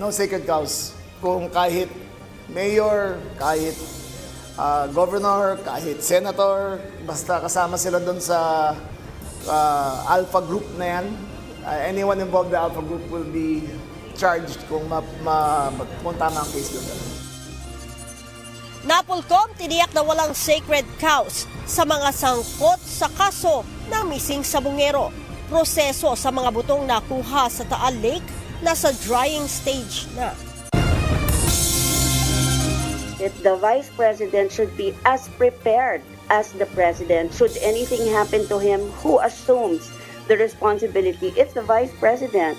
no sacred cows. Kung kahit mayor, kahit governor, kahit senator, basta kasama sila doon sa alpha group na yan, anyone involved in the alpha group will be charged kung tama ang case doon. Napolcom tiniyak na walang sacred cows sa mga sangkot sa kaso ng missing sabungero. Proseso sa mga butong nakuha sa Taal Lake nasa drying stage na. The Vice President should be as prepared as the President. Should anything happen to him, who assumes the responsibility? It's the Vice President.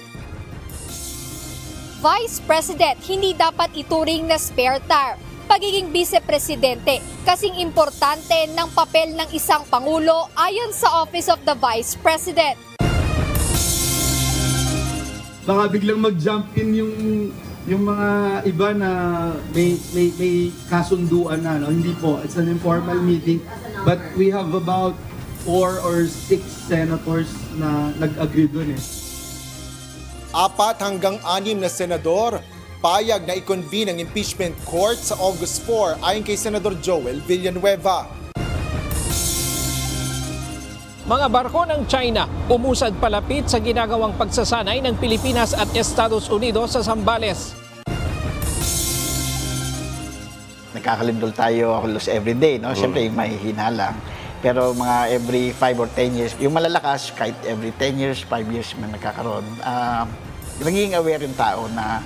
Vice President, hindi dapat ituring na spare tire. Pagiging Vice-Presidente, kasing importante ng papel ng isang Pangulo ayon sa Office of the Vice President. Baka biglang mag-jump in yung mga iba na may kasunduan na, no? Hindi po, it's an informal meeting, but we have about 4 or 6 senators na nag-agree dun eh. 4 hanggang 6 na senador payag na i-convene ang impeachment court sa August 4 ayon kay Senador Joel Villanueva. Mga barko ng China umusad palapit sa ginagawang pagsasanay ng Pilipinas at Estados Unidos sa Zambales. Nagkakalindol tayo halos everyday, no? Siyempre may hinala. Pero mga every 5 or 10 years, yung malalakas kahit every 10 years, 5 years man nagkakaroon. Naging aware yung tao na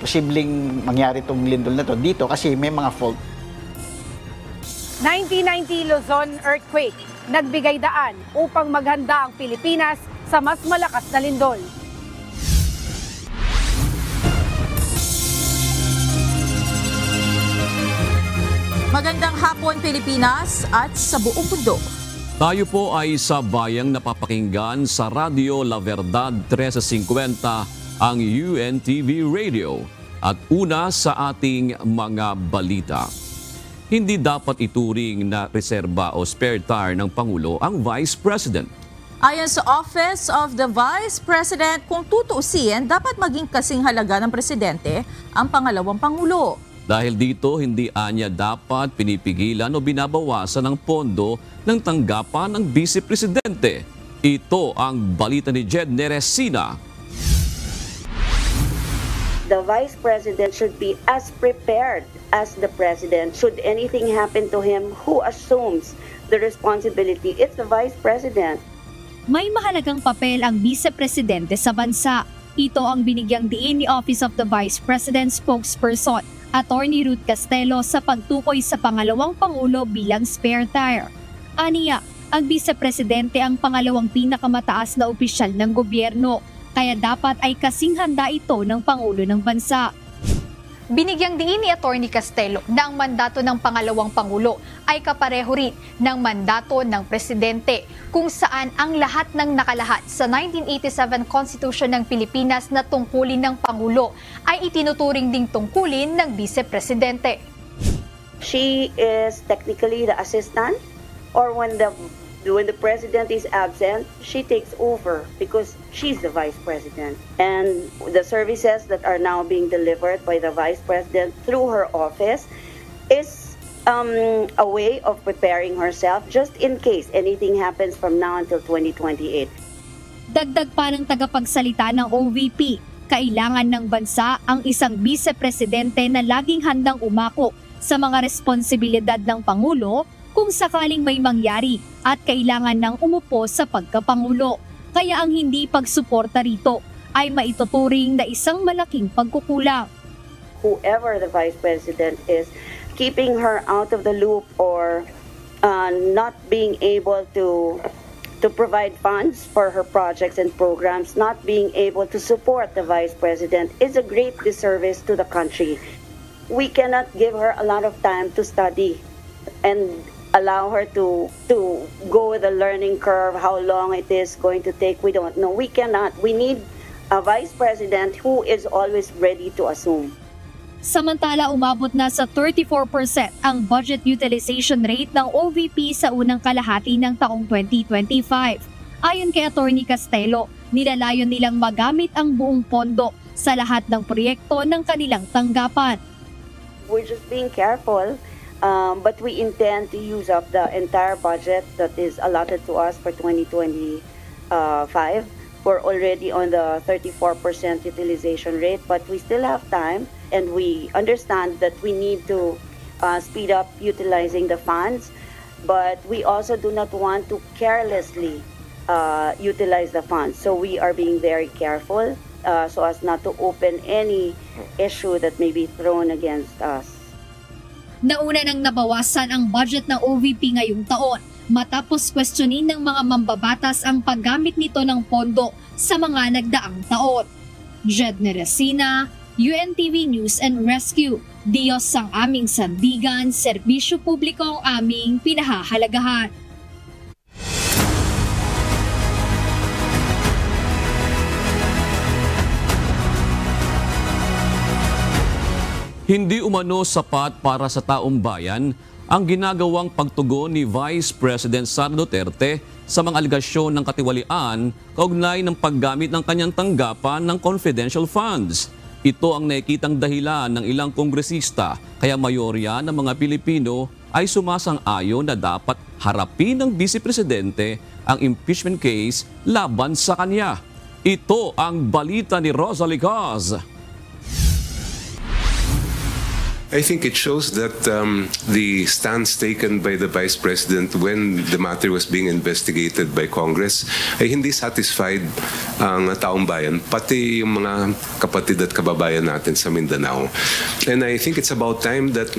posibleng mangyari itong lindol na to dito kasi may mga fault. 1990 Luzon earthquake, nagbigay daan upang maghanda ang Pilipinas sa mas malakas na lindol. Magandang hapon Pilipinas at sa buong mundo. Tayo po ay sa bayang napapakinggan sa Radyo La Verdad 1350 ang UNTV Radio at una sa ating mga balita. Hindi dapat ituring na reserba o spare tire ng Pangulo ang Vice President. Ayon sa Office of the Vice President, kung tutuusin, dapat maging kasing halaga ng Presidente ang pangalawang Pangulo. Dahil dito, hindi anya dapat pinipigilan o binabawasan ang pondo ng tanggapan ng Vice Presidente. Ito ang balita ni Jed Neresina. The Vice President should be as prepared as the President. Should anything happen to him, who assumes the responsibility? It's the Vice President. May mahalagang papel ang Vice-Presidente sa bansa. Ito ang binigyang diin ni Office of the Vice President spokesperson, Attorney Ruth Castelo, sa pagtukoy sa pangalawang Pangulo bilang spare tire. Aniya, ang Vice-Presidente ang pangalawang pinakamataas na opisyal ng gobyerno, kaya dapat ay kasing handa ito ng Pangulo ng bansa. Binigyang diin ni Attorney Castelo na ang mandato ng pangalawang Pangulo ay kapareho rin ng mandato ng Presidente, kung saan ang lahat ng nakalahat sa 1987 Constitution ng Pilipinas na tungkulin ng Pangulo ay itinuturing ding tungkulin ng Vice-Presidente. She is technically the assistant, or when the President is absent, she takes over because she's the Vice President. And the services that are now being delivered by the Vice President through her office is a way of preparing herself just in case anything happens from now until 2028. Dagdag pa ng tagapagsalita ng OVP, kailangan ng bansa ang isang Vice-Presidente na laging handang umako sa mga responsibilidad ng Pangulo kung sakaling may mangyari at kailangan ng umupo sa pagkapangulo. Kaya ang hindi pagsuporta rito ay maituturing na isang malaking pagkukulang. Whoever the Vice President is, keeping her out of the loop or not being able to provide funds for her projects and programs, not being able to support the Vice President is a great disservice to the country. We cannot give her a lot of time to study and allow her to go with the learning curve, how long it is going to take, we don't know. We cannot. We need a Vice President who is always ready to assume. Samantala, umabot na sa 34% ang budget utilization rate ng OVP sa unang kalahati ng taong 2025. Ayon kay Attorney Castelo, nilalayon nilang magamit ang buong pondo sa lahat ng proyekto ng kanilang tanggapan. We're just being careful, but we intend to use up the entire budget that is allotted to us for 2025. We're already on the 34% utilization rate, but we still have time, and we understand that we need to speed up utilizing the funds, but we also do not want to carelessly utilize the funds. So we are being very careful so as not to open any issue that may be thrown against us. Nauna nang nabawasan ang budget ng OVP ngayong taon matapos questionin ng mga mambabatas ang paggamit nito ng pondo sa mga nagdaang taon. Jedne Resina, UNTV News and Rescue. Diyos ang aming sandigan, serbisyo publiko ang aming pinahahalagahan. Hindi umano sapat para sa taong bayan ang ginagawang pagtugon ni Vice President Sara Duterte sa mga aligasyon ng katiwalian kaugnay ng paggamit ng kanyang tanggapan ng confidential funds. Ito ang nakikitang dahilan ng ilang kongresista kaya mayorya ng mga Pilipino ay sumasang-ayon na dapat harapin ng Vice Presidente ang impeachment case laban sa kanya. Ito ang balita ni Rosalie Caz. I think it shows that the stance taken by the Vice President when the matter was being investigated by Congress ay hindi satisfied ang taong bayan, pati yung mga kapatid at kababayan natin sa Mindanao. And I think it's about time that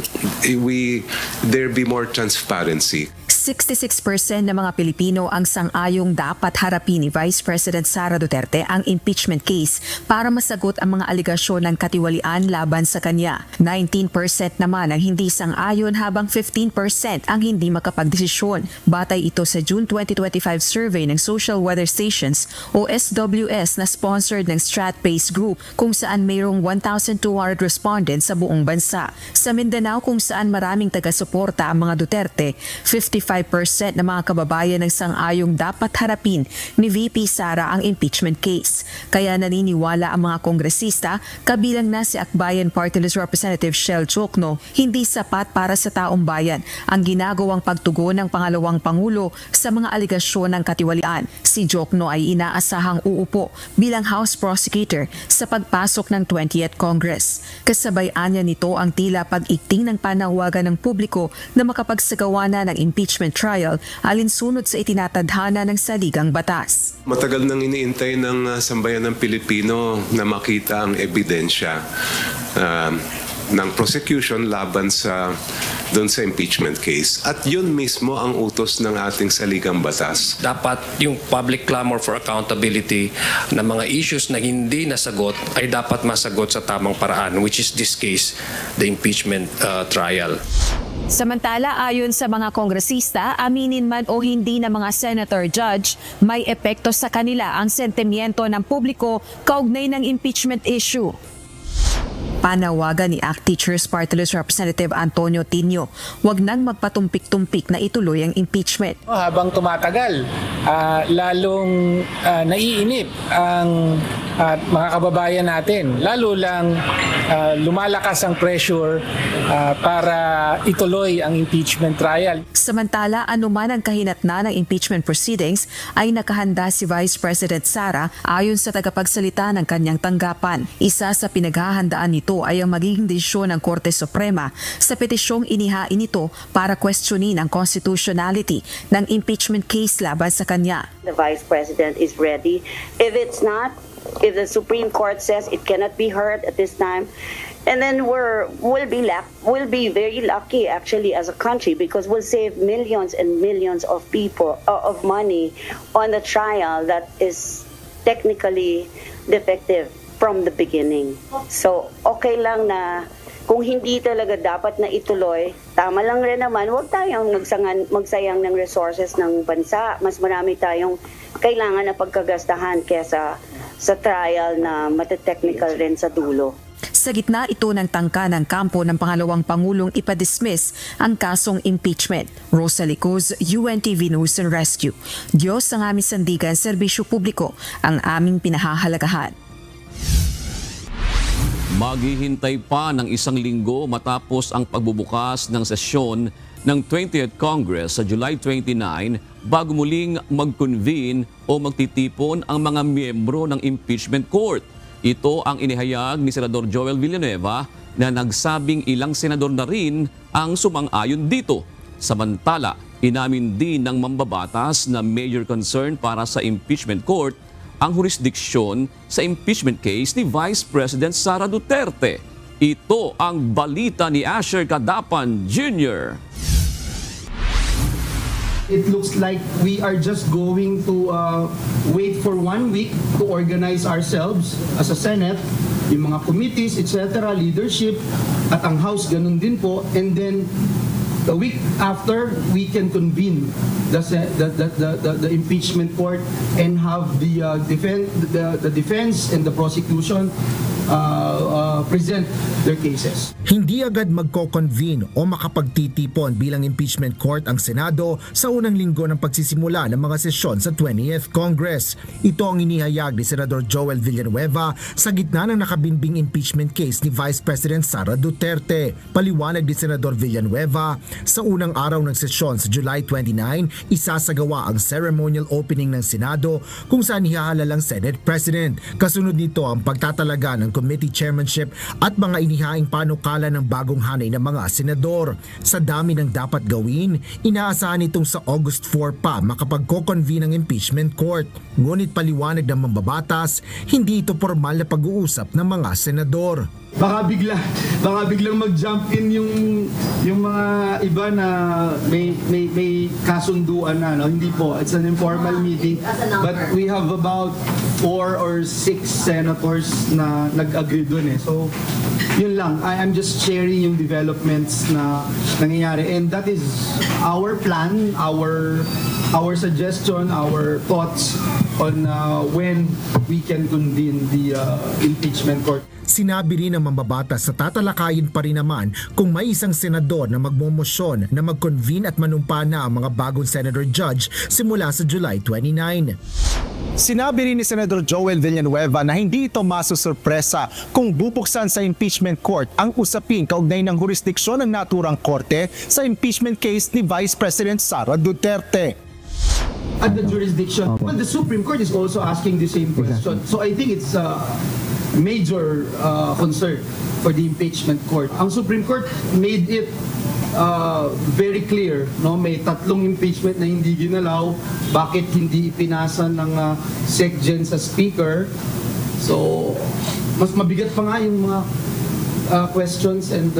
there be more transparency. 66% ng mga Pilipino ang sang-ayong dapat harapin ni Vice President Sara Duterte ang impeachment case para masagot ang mga aligasyon ng katiwalian laban sa kanya. 19% naman ang hindi sang-ayon habang 15% ang hindi makapagdesisyon. Batay ito sa June 2025 survey ng Social Weather Stations o SWS na sponsored ng Stratbase Group kung saan mayroong 1,200 respondents sa buong bansa. Sa Mindanao kung saan maraming taga-suporta ang mga Duterte, 55% ng mga kababayan ng sang-ayong dapat harapin ni VP Sara ang impeachment case. Kaya naniniwala ang mga kongresista, kabilang na si Akbayan Party List Representative Shell Jokno, hindi sapat para sa taong bayan ang ginagawang pagtugon ng pangalawang Pangulo sa mga aligasyon ng katiwalian. Si Jokno ay inaasahang uupo bilang House Prosecutor sa pagpasok ng 20th Congress. Kasabayan niya nito ang tila pag-ikting ng panawagan ng publiko na makapagsagawa na ng impeachment trial alinsunod sa itinatadhana ng saligang batas. Matagal nang iniintay ng sambayan ng Pilipino na makita ang ebidensya ng prosecution laban doon sa impeachment case. At yun mismo ang utos ng ating saligang batas. Dapat yung public clamor for accountability na mga issues na hindi nasagot ay dapat masagot sa tamang paraan, which is this case, the impeachment trial. Samantala, ayon sa mga kongresista, aminin man o hindi na mga senator judge, may epekto sa kanila ang sentimiento ng publiko kaugnay ng impeachment issue. Panawagan ni ACT Teachers Party List Representative Antonio Tinio, wag nang magpatumpik-tumpik na ituloy ang impeachment. Habang tumatagal, lalong naiinip ang mga kababayan natin. Lalo lang lumalakas ang pressure para ituloy ang impeachment trial. Samantala, anuman ang kahinatnan ng impeachment proceedings, ay nakahanda si Vice President Sara ayon sa tagapagsalita ng kanyang tanggapan. Isa sa pinaghahandaan nito ay ang magiging desisyon ng Korte Suprema sa petisyong inihain nito para questionin ang constitutionality ng impeachment case laban sa kanya. The Vice President is ready. If it's not, if the Supreme Court says it cannot be heard at this time, and then we'll be very lucky actually as a country, because we'll save millions and millions of people of money on the trial that is technically defective from the beginning. So, okay lang na kung hindi talaga dapat na ituloy, tama lang rin naman, huwag tayong magsayang ng resources ng bansa. Mas marami tayong kailangan na pagkagastahan kesa sa trial na matetechnical rin sa dulo. Sa gitna ito ng tangka ng kampo ng pangalawang Pangulong ipadismiss ang kasong impeachment. Rosalie Caz, UNTV News and Rescue. Diyos ang aming sandigan, serbisyo publiko ang aming pinahahalagahan. Maghihintay pa ng isang linggo matapos ang pagbubukas ng sesyon ng 20th Congress sa July 29 bago muling mag-convene o magtitipon ang mga miyembro ng impeachment court. Ito ang inihayag ni Senador Joel Villanueva na nagsabing ilang senador na rin ang sumang-ayon dito. Samantala, inamin din ng mambabatas na major concern para sa impeachment court ang jurisdiksyon sa impeachment case ni Vice President Sara Duterte. Ito ang balita ni Asher Cadapan Jr. It looks like we are just going to wait for 1 week to organize ourselves as a Senate, yung mga committees, etc., leadership, at ang House ganun din po, and then the week after, we can convene the impeachment court and have the defense and the prosecution present their cases. Hindi agad magko-convene o makapagtitipon bilang impeachment court ang Senado sa unang linggo ng pagsisimula ng mga sesyon sa 20th Congress. Ito ang inihayag ni Senador Joel Villanueva sa gitna ng nakabimbing impeachment case ni Vice President Sara Duterte. Paliwanag ni Senador Villanueva, sa unang araw ng sesyon sa July 29, isasagawa ang ceremonial opening ng Senado kung saan hihahalal ang Senate President. Kasunod nito ang pagtatalaga ng committee chairmanship at mga inihaing panukala ng bagong hanay ng mga senador. Sa dami ng dapat gawin, inaasahan itong sa August 4 pa makapagko-convene ang impeachment court. Ngunit paliwanag ng mambabatas, hindi ito formal na pag-uusap ng mga senador. Baka biglang mag-jump in yung mga iba na may kasunduan na, no? Hindi po, it's an informal meeting, but we have about 4 or 6 senators na nag-agree dun eh. So yun lang, I'm just sharing yung developments na nangyayari, and that is our plan, our suggestion, our thoughts on when we can convene the impeachment court. Sinabi rin ng mambabatas sa tatalakayin pa rin naman kung may isang senador na magmomosyon na mag-convene at manumpa na ang mga bagong senator judge simula sa July 29. Sinabi rin ni Senador Joel Villanueva na hindi ito masusurpresa kung bubuksan sa impeachment court ang usapin kaugnay ng jurisdiksyon ng naturang korte sa impeachment case ni Vice President Sara Duterte. At the jurisdiction, well, the Supreme Court is also asking the same question. So I think it's major concern for the impeachment court. Ang Supreme Court made it very clear, no? May 3 impeachment na hindi ginalaw, bakit hindi ipinasa ng SecGen sa Speaker. So mas mabigat pa nga yung mga questions and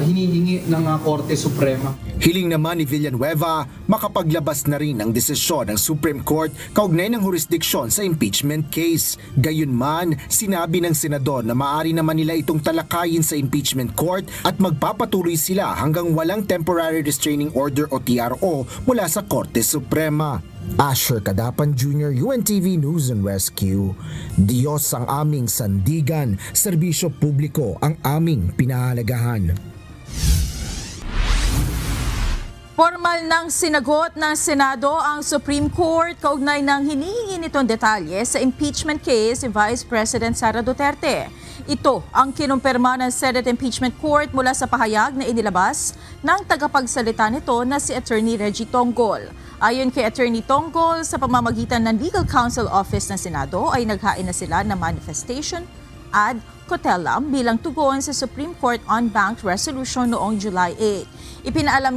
hinihingi ng Korte Suprema. Hiling naman ni Villanueva makapaglabas na rin ang desisyon ng Supreme Court kaugnay ng jurisdiksyon sa impeachment case. Gayunman, sinabi ng senador na maaari naman nila itong talakayin sa impeachment court at magpapatuloy sila hanggang walang temporary restraining order o TRO mula sa Korte Suprema. Asher Cadapan Jr., UNTV News and Rescue. Diyos ang aming sandigan, serbisyo publiko ang aming pinahalagahan. Formal nang sinagot ng Senado ang Supreme Court kaugnay ng hinihingi nitong detalye sa impeachment case ni Vice President Sara Duterte. Ito ang kinumpirma ng Senate Impeachment Court mula sa pahayag na inilabas ng tagapagsalita nito na si Attorney Reggie Tonggol. Ayon kay Attorney Tonggol, sa pamamagitan ng Legal Counsel Office ng Senado ay naghain na sila ng manifestation ad cautelam bilang tugon sa Supreme Court en banc resolution noong July 8. Ipinaalam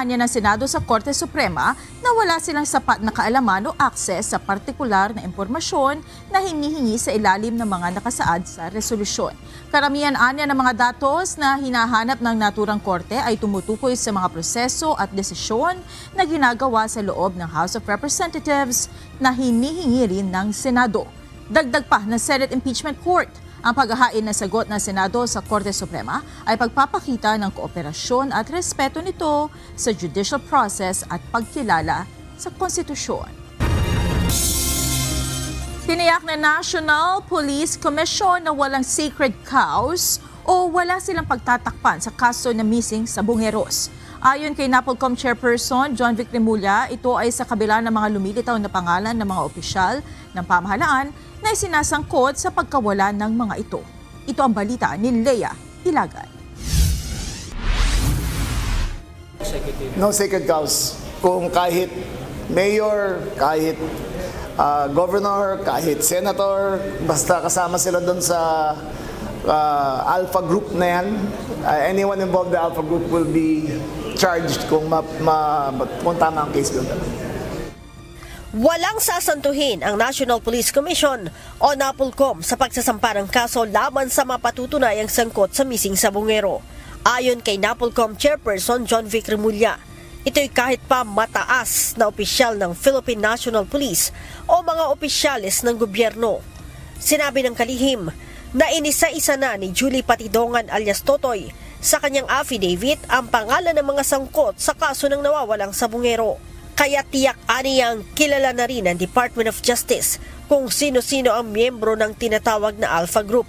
niya ng Senado sa Korte Suprema na wala silang sapat na kaalaman o access sa partikular na impormasyon na hinihingi sa ilalim ng mga nakasaad sa resolusyon. Karamihan anya ng mga datos na hinahanap ng naturang korte ay tumutukoy sa mga proseso at desisyon na ginagawa sa loob ng House of Representatives na hinihingi rin ng Senado. Dagdag pa ng Senate Impeachment Court, ang paghahain ng sagot ng Senado sa Korte Suprema ay pagpapakita ng kooperasyon at respeto nito sa judicial process at pagkilala sa konstitusyon. Tiniyak na National Police Commission na walang sacred cows o wala silang pagtatakpan sa kaso na missing sa Bungeros. Ayon kay NAPOLCOM Chairperson John Vic Remulla, ito ay sa kabila ng mga lumilitaw na pangalan ng mga opisyal ng pamahalaan na isinasangkot sa pagkawala ng mga ito. Ito ang balita ni Leia Ilagan. No sacred cows. Kung kahit mayor, kahit governor, kahit senator, basta kasama sila doon sa Alpha Group na yan, anyone involved in the Alpha Group will be charged kung tama ang case builder. Walang sasantuhin ang National Police Commission o NAPOLCOM sa pagsasampa ng kaso laban sa mapatutunayang sangkot sa missing sabungero. Ayon kay NAPOLCOM Chairperson John Vic Remulla, ito'y kahit pa mataas na opisyal ng Philippine National Police o mga opisyalis ng gobyerno. Sinabi ng kalihim na inisa-isa na ni Julie Patidongan alias Totoy sa kanyang affidavit ang pangalan ng mga sangkot sa kaso ng nawawalang sabungero. Kaya tiyak aniyang kilala na rin ng Department of Justice kung sino-sino ang miyembro ng tinatawag na Alpha Group.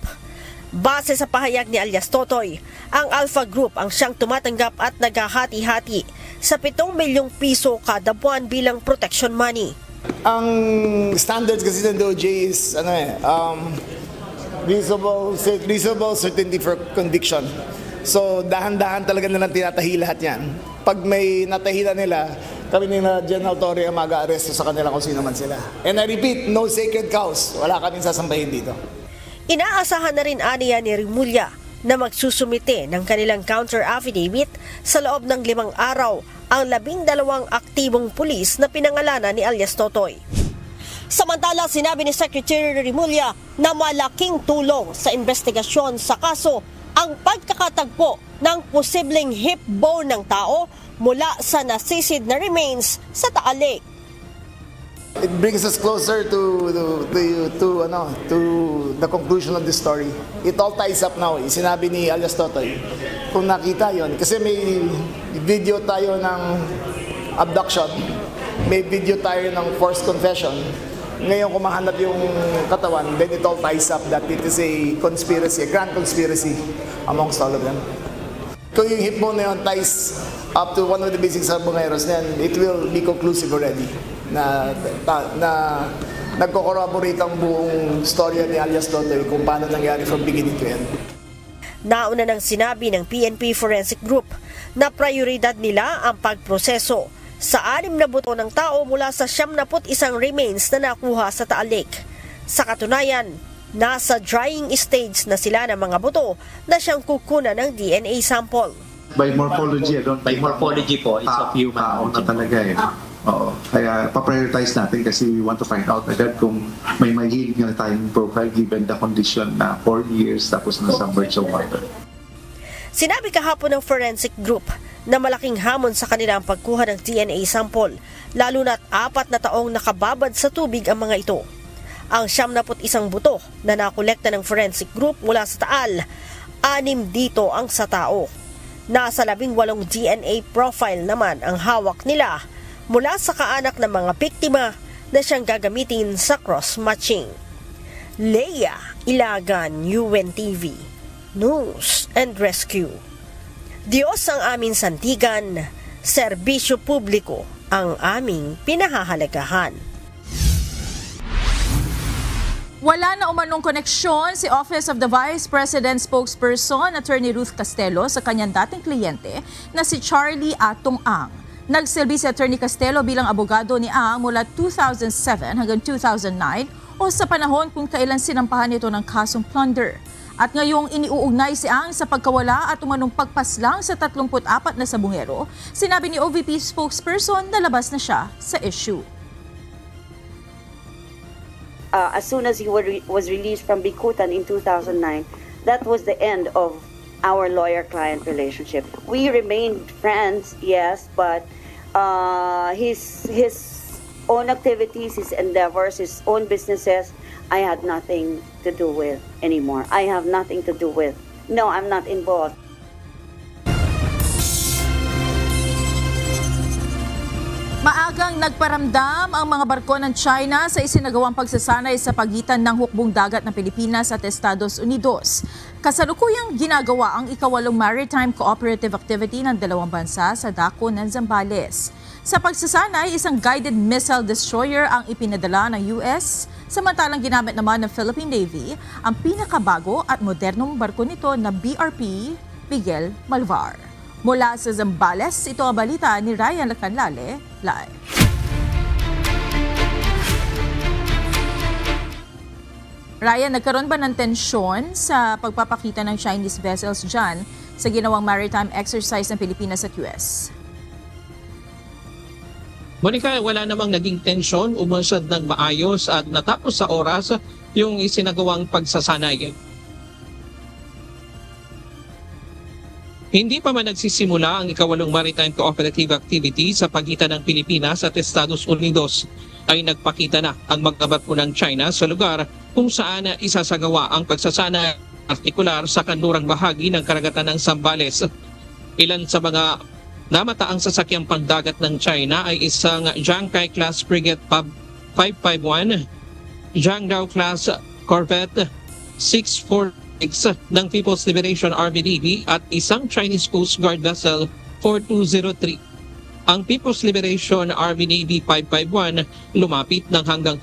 Base sa pahayag ni alias Totoy, ang Alpha Group ang siyang tumatanggap at naghahati-hati sa 7 milyong piso kada buwan bilang protection money. Ang standards kasi ng DOJ is reasonable certainty for conviction. So dahan-dahan talaga nilang tinatahi lahat yan. Pag may natahila nila, kami na General Torre ang mag-aaresto sa kanila kung sino man sila. And I repeat, no sacred cows. Wala kaming sasambahin dito. Inaasahan na rin aniya ni Remulla na magsusumite ng kanilang counter affidavit sa loob ng 5 araw ang 12 aktibong pulis na pinangalanan ni alias Totoy. Samantala, sinabi ni Secretary Remulla na malaking tulong sa investigasyon sa kaso ang pagkakatagpo ng posibleng hip bone ng tao mula sa nasisid na remains sa Taal Lake. It brings us closer to the conclusion of this story. It all ties up now. Sinabi ni alias Totoy, kung nakita yon, kasi may video tayo ng abduction, may video tayo ng forced confession. Ngayon kung mahanap yung katawan, then it all ties up that it is a conspiracy, a grand conspiracy amongst all of them. Kung yung hip bone na yun ties up to one of the basic sabungeros, then it will be conclusive already na nagko-corroborate ang buong storya ni alias Totoy kung paano nangyari from beginning to end. Nauna nang sinabi ng PNP Forensic Group na prioridad nila ang pagproseso sa 6 na buto ng tao mula sa 71 remains na nakuha sa Taal Lake. Sa katunayan, nasa drying stage na sila ng mga buto na siyang kukunan ng DNA sample. By morphology, By morphology po, it's of human origin. Talaga eh. Oo. Kaya pa-prioritize natin kasi we want to find out agad kung may healing na tayong profile given the condition na 4 years tapos nasa birth of water. Sinabi kahapon ng Forensic Group na malaking hamon sa kanila ang pagkuha ng DNA sample, lalo na't 4 na taong nakababad sa tubig ang mga ito. Ang 71 buto na nakolekta ng Forensic Group mula sa Taal, 6 dito ang sa tao. Nasa 18 DNA profile naman ang hawak nila mula sa kaanak ng mga biktima na siyang gagamitin sa cross-matching. Leia Ilagan, UNTV, News and Rescue. Diyos ang aming sandigan, serbisyo publiko ang aming pinahahalagahan. Wala na umanong koneksyon si Office of the Vice President Spokesperson Attorney Ruth Castelo sa kanyang dating kliyente na si Charlie Atong Ang. Nagsilbi si Attorney Castelo bilang abogado ni Ang mula 2007 hanggang 2009 o sa panahon kung kailan sinampahan ito ng kasong plunder. At ngayong iniuugnay si Ang sa pagkawala at umanong pagpaslang sa 34 na sabungero, sinabi ni OVP spokesperson na labas na siya sa issue. As soon as he was released from Bikutan in 2009, that was the end of our lawyer-client relationship. We remained friends, yes, but his own activities, his endeavors, his own businesses, I had nothing to do with anymore. I have nothing to do with. No, I'm not involved. Maagang Nagparamdam ang mga barko ng China sa isinagawang pagsasanay sa pagitan ng hukbong dagat ng Pilipinas at Estados Unidos. Kasalukuyang ginagawa ang ika-8 maritime cooperative activity ng dalawang bansa sa dako ng Zambales. Sa pagsasanay, isang guided missile destroyer ang ipinadala ng US, samantalang ginamit naman ng Philippine Navy ang pinakabago at modernong barko nito na BRP Miguel Malvar. Mula sa Zambales, ito ang balita ni Ryan Lacanlale live. Ryan, nagkaroon ba ng tensyon sa pagpapakita ng Chinese vessels dyan sa ginawang maritime exercise ng Pilipinas at US? Monica, wala namang naging tensyon, umusad ng maayos at natapos sa oras yung isinagawang pagsasanay. Hindi pa man nagsisimula ang ika-8 maritime cooperative activity sa pagitan ng Pilipinas at Estados Unidos ay nagpakita na ang mga barko ng China sa lugar kung saan isasagawa ang pagsasanay, partikular sa kanlurang bahagi ng karagatan ng Zambales. Ilan sa mga namataang sasakyang pangdagat ng China ay isang Jiangkai class frigate 551, Jiangdao class corvette 646 ng People's Liberation Army Navy at isang Chinese Coast Guard vessel 4203. Ang People's Liberation Army Navy 551 lumapit ng hanggang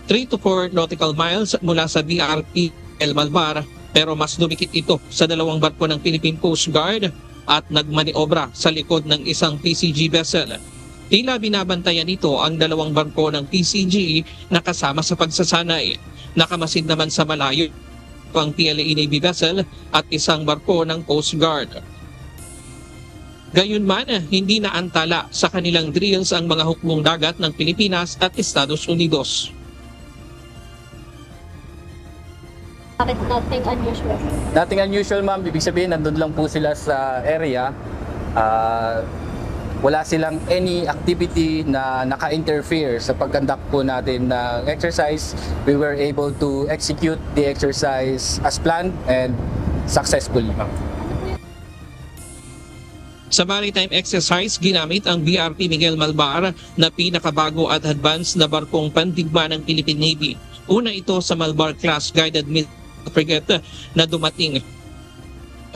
3 to 4 nautical miles mula sa BRP El Malvar, pero mas dumikit ito sa dalawang barko ng Philippine Coast Guard at nagmaniobra sa likod ng isang PCG vessel. Tila binabantayan nito ang dalawang barko ng PCG na kasama sa pagsasanay. Nakamasid naman sa malayo ang PLA Navy vessel at isang barko ng Coast Guard. Gayunman, hindi naantala sa kanilang drills ang mga hukbong dagat ng Pilipinas at Estados Unidos. Bakit nothing unusual? Nothing unusual, ma'am. Ibig sabihin, nandun lang po sila sa area. Wala silang any activity na naka-interfere sa pag-conduct po natin ng exercise. We were able to execute the exercise as planned and successfully. Sa maritime exercise, ginamit ang BRP Miguel Malvar na pinakabago at advanced na barkong pandigma ng Philippine Navy. Una ito sa Malvar class guided missile frigate na dumating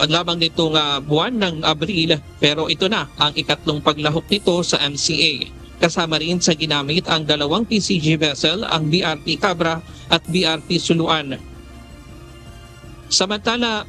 lamang nitong buwan ng Abril, pero ito na ang ikatlong paglahok nito sa MCA. Kasama rin sa ginamit ang dalawang PCG vessel, ang BRP Cabra at BRP Suluan. Samantala,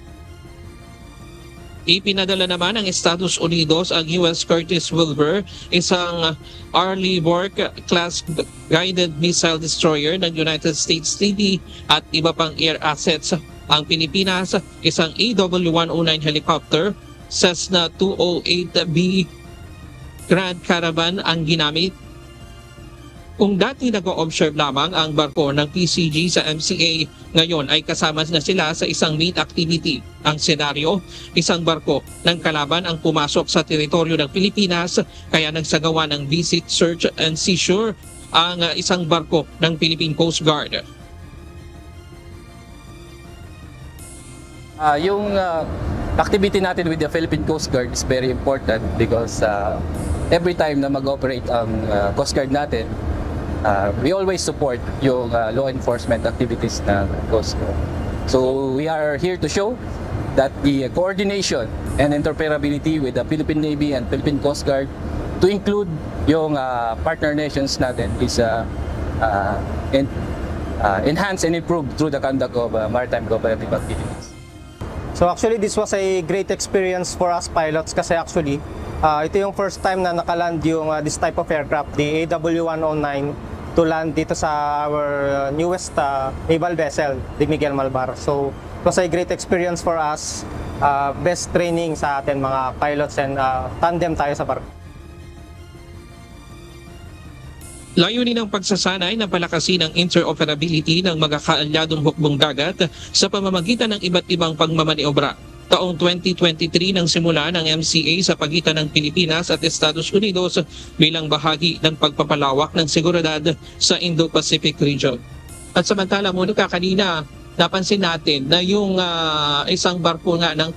ipinadala naman ng Estados Unidos ang US Curtis Wilbur, isang Arleigh Burke class guided missile destroyer ng United States Navy at iba pang air assets. Ang Pilipinas, isang AW-109 helicopter, Cessna 208B Grand Caravan ang ginamit. Kung dati nag-o-observe lamang ang barko ng PCG sa MCA, ngayon ay kasama na sila sa isang main activity. Ang senaryo, isang barko ng kalaban ang pumasok sa teritoryo ng Pilipinas, kaya nagsagawa ng visit, search and seizure ang isang barko ng Philippine Coast Guard. Yung activity natin with the Philippine Coast Guard is very important because every time na mag-operate ang Coast Guard natin, we always support yung law enforcement activities ng Coast Guard. So we are here to show that the coordination and interoperability with the Philippine Navy and Philippine Coast Guard to include yung partner nations natin is enhanced and improved through the conduct of maritime cooperative activities. So actually this was a great experience for us pilots kasi actually ito yung first time na nakaland yung this type of aircraft, the AW-109, to land dito sa our newest naval vessel, the Miguel Malvar. So it was a great experience for us, best training sa atin mga pilots and tandem tayo sa barko. Layunin ng pagsasanay na palakasin ang interoperability ng mga kaalyadong hukbong dagat sa pamamagitan ng iba't ibang pagmamaniobra. Taong 2023 nang simula ng MCA sa pagitan ng Pilipinas at Estados Unidos bilang bahagi ng pagpapalawak ng seguridad sa Indo-Pacific region. At samantala, Monica, kanina napansin natin na yung isang barko nga ng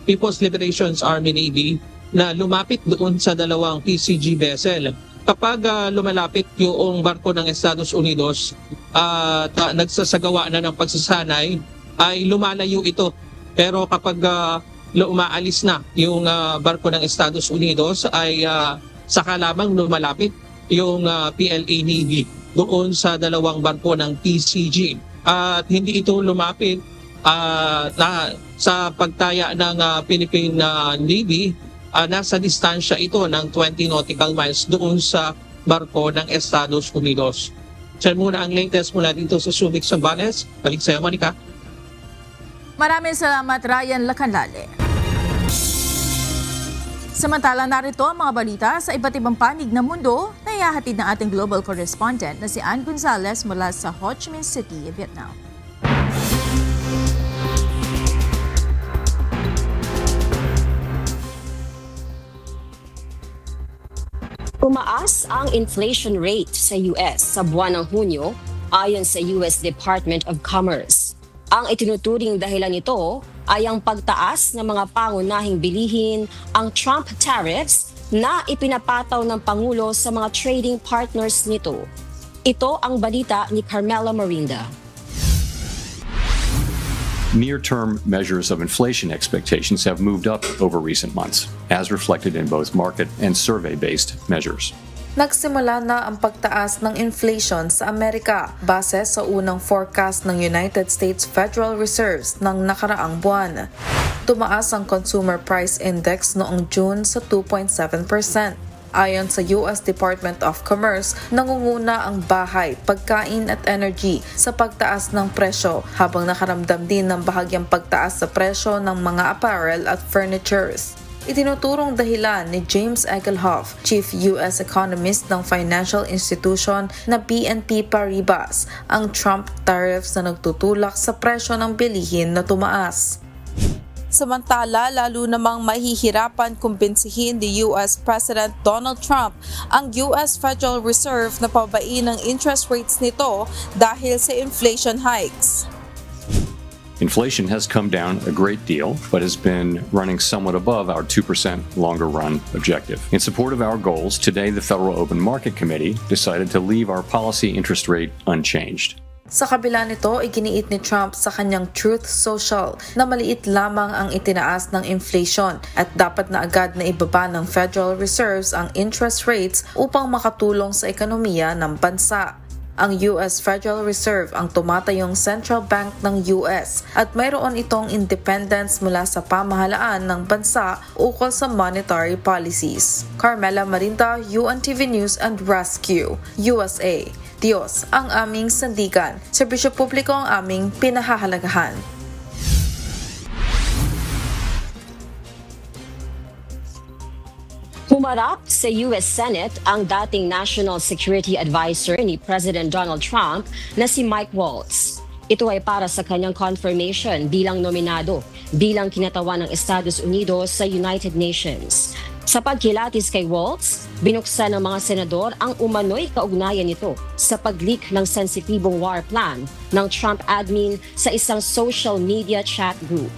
People's Liberation Army Navy na lumapit doon sa dalawang PCG vessel. Kapag lumalapit yung barko ng Estados Unidos at nagsasagawa na ng pagsasanay, ay lumalayo ito. Pero kapag umaalis na yung barko ng Estados Unidos, ay saka lamang lumalapit yung PLA Navy doon sa dalawang barko ng PCG. At hindi ito lumapit sa pagtaya ng Philippine Navy. Nasa distansya ito ng 20 nautical miles doon sa barko ng Estados Unidos. Diyan muna ang latest mula dito sa Subic, Zambales. Balik sa'yo, Monica. Maraming salamat, Ryan Lacanlale. Samantala, narito ang mga balita sa iba't ibang panig ng mundo na ihahatid ng ating global correspondent na si Ann Gonzalez mula sa Ho Chi Minh City, Vietnam. Tumaas ang inflation rate sa US sa buwan ng Hunyo ayon sa US Department of Commerce. Ang itinuturing dahilan nito ay ang pagtaas ng mga pangunahing bilihin, ang Trump tariffs na ipinapataw ng Pangulo sa mga trading partners nito. Ito ang balita ni Carmela Marinda. Near-term measures of inflation expectations have moved up over recent months, as reflected in both market and survey-based measures. Nagsimula na ang pagtaas ng inflation sa Amerika base sa unang forecast ng United States Federal Reserve ng nakaraang buwan. Tumaas ang Consumer Price Index noong June sa 2.7%. Ayon sa US Department of Commerce, nangunguna ang bahay, pagkain at energy sa pagtaas ng presyo habang nakaramdam din ng bahagyang pagtaas sa presyo ng mga apparel at furnitures. Itinuturong dahilan ni James Egelhoff, Chief US Economist ng financial institution na BNP Paribas, ang Trump tariffs na nagtutulak sa presyo ng bilihin na tumaas. Samantala, lalo namang mahihirapan kumbinsihin ni US President Donald Trump ang US Federal Reserve na pabain ang interest rates nito dahil sa inflation hikes. Inflation has come down a great deal, but has been running somewhat above our 2% longer run objective. In support of our goals, today the Federal Open Market Committee decided to leave our policy interest rate unchanged. Sa kabila nito, iginiit ni Trump sa kanyang Truth Social na maliit lamang ang itinaas ng inflation at dapat na agad na ibaba ng Federal Reserves ang interest rates upang makatulong sa ekonomiya ng bansa. Ang US Federal Reserve ang tumatayong central bank ng US at mayroon itong independence mula sa pamahalaan ng bansa ukol sa monetary policies. Carmela Marinda, UNTV News and Rescue, USA. Diyos ang aming sandigan, serbisyo publiko ang aming pinahahalagahan. Humarap sa US Senate ang dating National Security Advisor ni President Donald Trump na si Mike Waltz. Ito ay para sa kanyang confirmation bilang nominado bilang kinatawan ng Estados Unidos sa United Nations. Sa pagkilatis kay Waltz, binuksan ng mga senador ang umano'y kaugnayan nito sa pag-leak ng sensitibong war plan ng Trump admin sa isang social media chat group.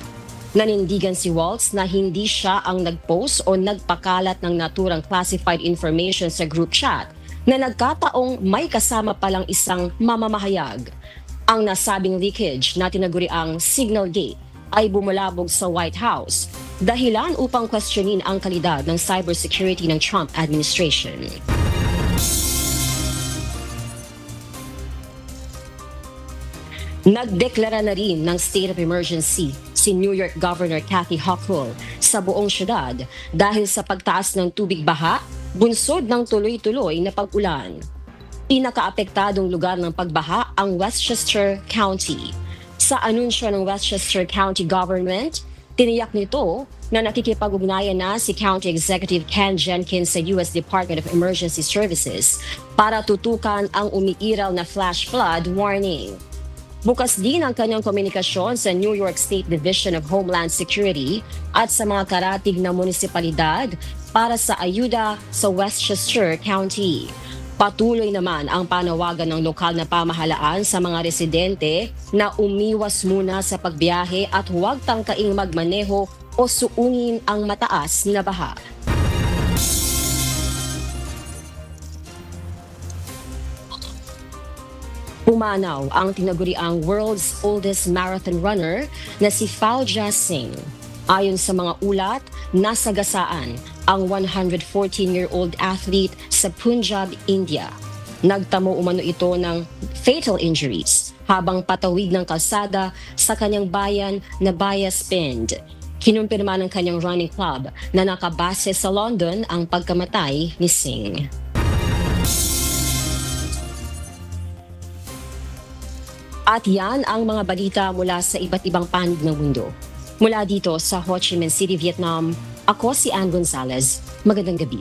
Nanindigan si Waltz na hindi siya ang nag-post o nagpakalat ng naturang classified information sa group chat na nagkataong may kasama palang isang mamamahayag. Ang nasabing leakage na tinaguri ang Signal Gate ay bumulabog sa White House, dahilan upang questionin ang kalidad ng cybersecurity ng Trump administration. Nagdeklara na rin ng state of emergency si New York Governor Kathy Hochul sa buong syudad dahil sa pagtaas ng tubig baha, bunsod ng tuloy-tuloy na pag-ulan. Pinakaapektadong lugar ng pagbaha ang Westchester County. Sa anunsyo ng Westchester County Government, tiniyak nito na nakikipag-ugnayan na si County Executive Ken Jenkins sa US Department of Emergency Services para tutukan ang umiiral na flash flood warning. Bukas din ang kanyang komunikasyon sa New York State Division of Homeland Security at sa mga karatig na munisipalidad para sa ayuda sa Westchester County. Patuloy naman ang panawagan ng lokal na pamahalaan sa mga residente na umiwas muna sa pagbiyahe at huwag tangkaing magmaneho o suungin ang mataas na baha. Pumanaw ang tinaguriang world's oldest marathon runner na si Falja Singh. Ayon sa mga ulat, nasagasaan ang 114-year-old athlete sa Punjab, India. Nagtamo umano ito ng fatal injuries habang patawid ng kalsada sa kanyang bayan na Bayaspind. Kinumpirma ng kanyang running club na nakabase sa London ang pagkamatay ni Singh. At yan ang mga balita mula sa iba't ibang panig ng mundo. Mula dito sa Ho Chi Minh City, Vietnam, ako si Ann Gonzalez. Magandang gabi.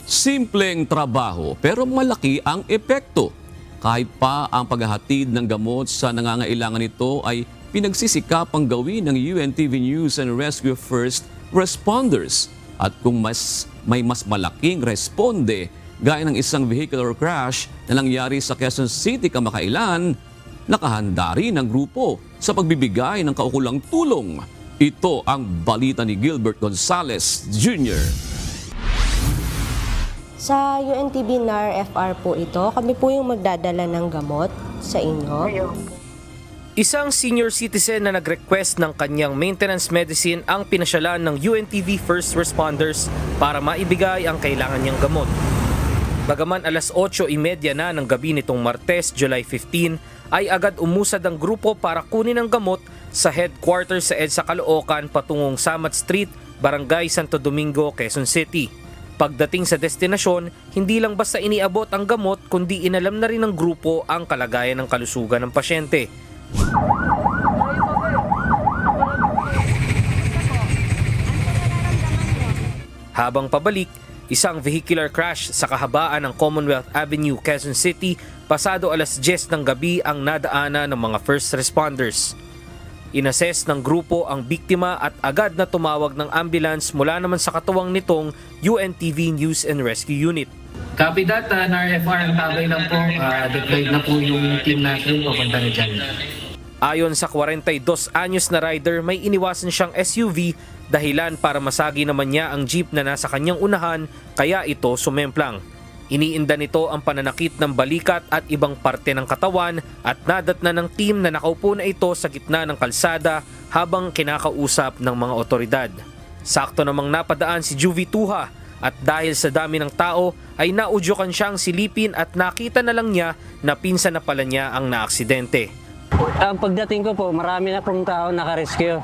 Simpleng trabaho pero malaki ang epekto. Kahit pa ang paghahatid ng gamot sa nangangailangan nito ay pinagsisikapang gawin ng UNTV News and Rescue First Responders. At kung may mas malaking responde gaya ng isang vehicular crash na nangyari sa Quezon City kamakailan, nakahanda rin ang grupo sa pagbibigay ng kaukulang tulong. Ito ang balita ni Gilbert Gonzalez Jr. Sa UNTV NAR-FR po ito, kami po yung magdadala ng gamot sa inyo. Isang senior citizen na nag-request ng kanyang maintenance medicine ang pinasyalan ng UNTV First Responders para maibigay ang kailangan niyang gamot. Bagaman alas 8:30 na ng gabi nitong Martes, July 15, ay agad umusad ang grupo para kunin ang gamot sa headquarters sa EDSA Caloocan patungong Samat Street, Barangay Santo Domingo, Quezon City. Pagdating sa destinasyon, hindi lang basta iniabot ang gamot kundi inalam na rin ng grupo ang kalagayan ng kalusugan ng pasyente. Habang pabalik, isang vehicular crash sa kahabaan ng Commonwealth Avenue, Quezon City, pasado alas 10 ng gabi ang nadaanan ng mga first responders. Inassess ng grupo ang biktima at agad na tumawag ng ambulance mula naman sa katuwang nitong UNTV News and Rescue Unit. Copy that, NAR-FR, ang tabay lang po, deployed na po yung team natin, pupunta na dyan. Ayon sa 42 anyos na rider, may iniwasan siyang SUV dahilan para masagi naman niya ang jeep na nasa kanyang unahan kaya ito sumemplang. Iniinda nito ang pananakit ng balikat at ibang parte ng katawan at nadatna ng team na nakaupo na ito sa gitna ng kalsada habang kinakausap ng mga otoridad. Sakto namang napadaan si Juvie Tuha at dahil sa dami ng tao ay naudyukan siyang silipin at nakita na lang niya na pinsan na pala niya ang naaksidente. Ang pagdating ko po, marami na pong tao nakarescue.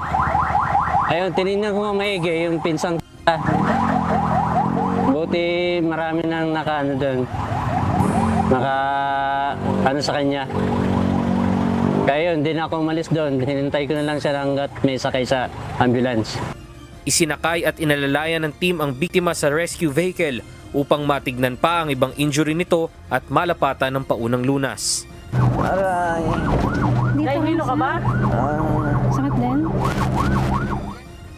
Ayun, tinignan ko maigi yung pinsang buti marami nang doon. Sa kanya. Kaya yun, hindi na ako umalis doon. Hinintay ko na lang siya hanggat may sakay sa ambulance. Isinakay at inalalayan ng team ang biktima sa rescue vehicle upang matignan pa ang ibang injury nito at malapatan ng paunang lunas. Aray. Nahihilo ka ba? Sakit din.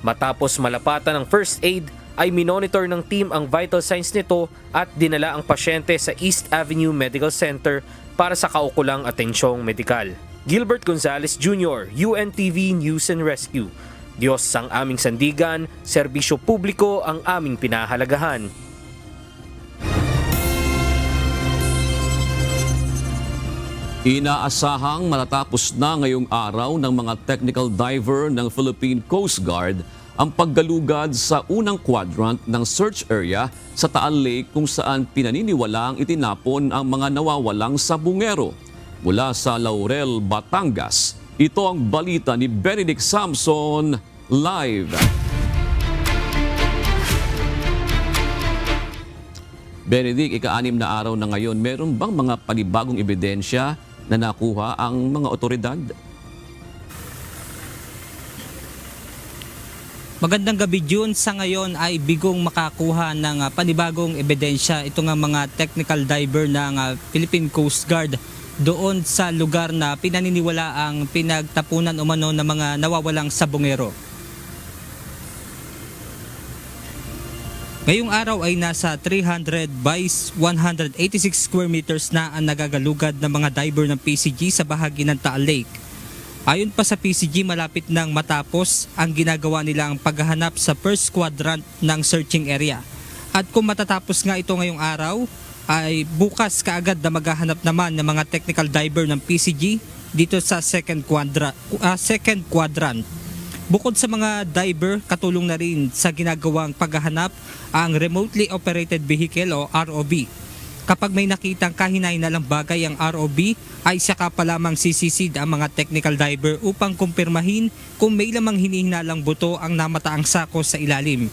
Matapos malapatan ng first aid, ay minonitor ng team ang vital signs nito at dinala ang pasyente sa East Avenue Medical Center para sa kaukulang atensyong medikal. Gilbert Gonzalez Jr., UNTV News and Rescue. Diyos ang aming sandigan, serbisyo publiko ang aming pinahalagahan. Inaasahang matatapos na ngayong araw ng mga technical diver ng Philippine Coast Guard ang paggalugad sa unang quadrant ng search area sa Taal Lake kung saan pinaniniwalaang itinapon ang mga nawawalang sabungero. Mula sa Laurel, Batangas, ito ang balita ni Benedict Samson live. Benedict, ika-6 na araw na ngayon, meron bang mga panibagong ebidensya na nakuha ang mga otoridad? Magandang gabi, June. Sa ngayon ay bigong makakuha ng panibagong ebidensya ito nga mga technical diver ng Philippine Coast Guard doon sa lugar na pinaniniwala ang pinagtapunan umano ng mga nawawalang sabongero. Ngayong araw ay nasa 300 by 186 square meters na ang nagagalugad ng mga diver ng PCG sa bahagi ng Taal Lake. Ayon pa sa PCG, malapit nang matapos ang ginagawa nilang paghahanap sa first quadrant ng searching area. At kung matatapos nga ito ngayong araw, ay bukas kaagad na maghahanap naman ng mga technical diver ng PCG dito sa second quadrant. Bukod sa mga diver, katulong na rin sa ginagawang paghahanap ang remotely operated vehicle o ROV. Kapag may nakitang kahinainalang bagay ang ROV, ay saka pa lamang sisisid ang mga technical diver upang kumpirmahin kung may lamang hinihinalang buto ang namataang sako sa ilalim.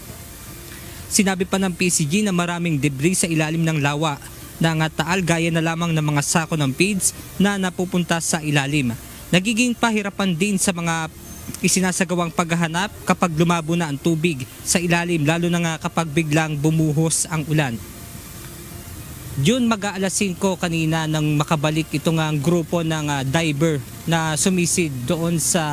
Sinabi pa ng PCG na maraming debris sa ilalim ng lawa na Taal gaya na lamang ng mga sako ng feeds na napupunta sa ilalim. Nagiging pahirapan din sa mga isinasagawang paghahanap kapag lumabo na ang tubig sa ilalim, lalo na nga kapag biglang bumuhos ang ulan. June, mag-aalas 5 kanina nang makabalik ito nga grupo ng diver na sumisid doon sa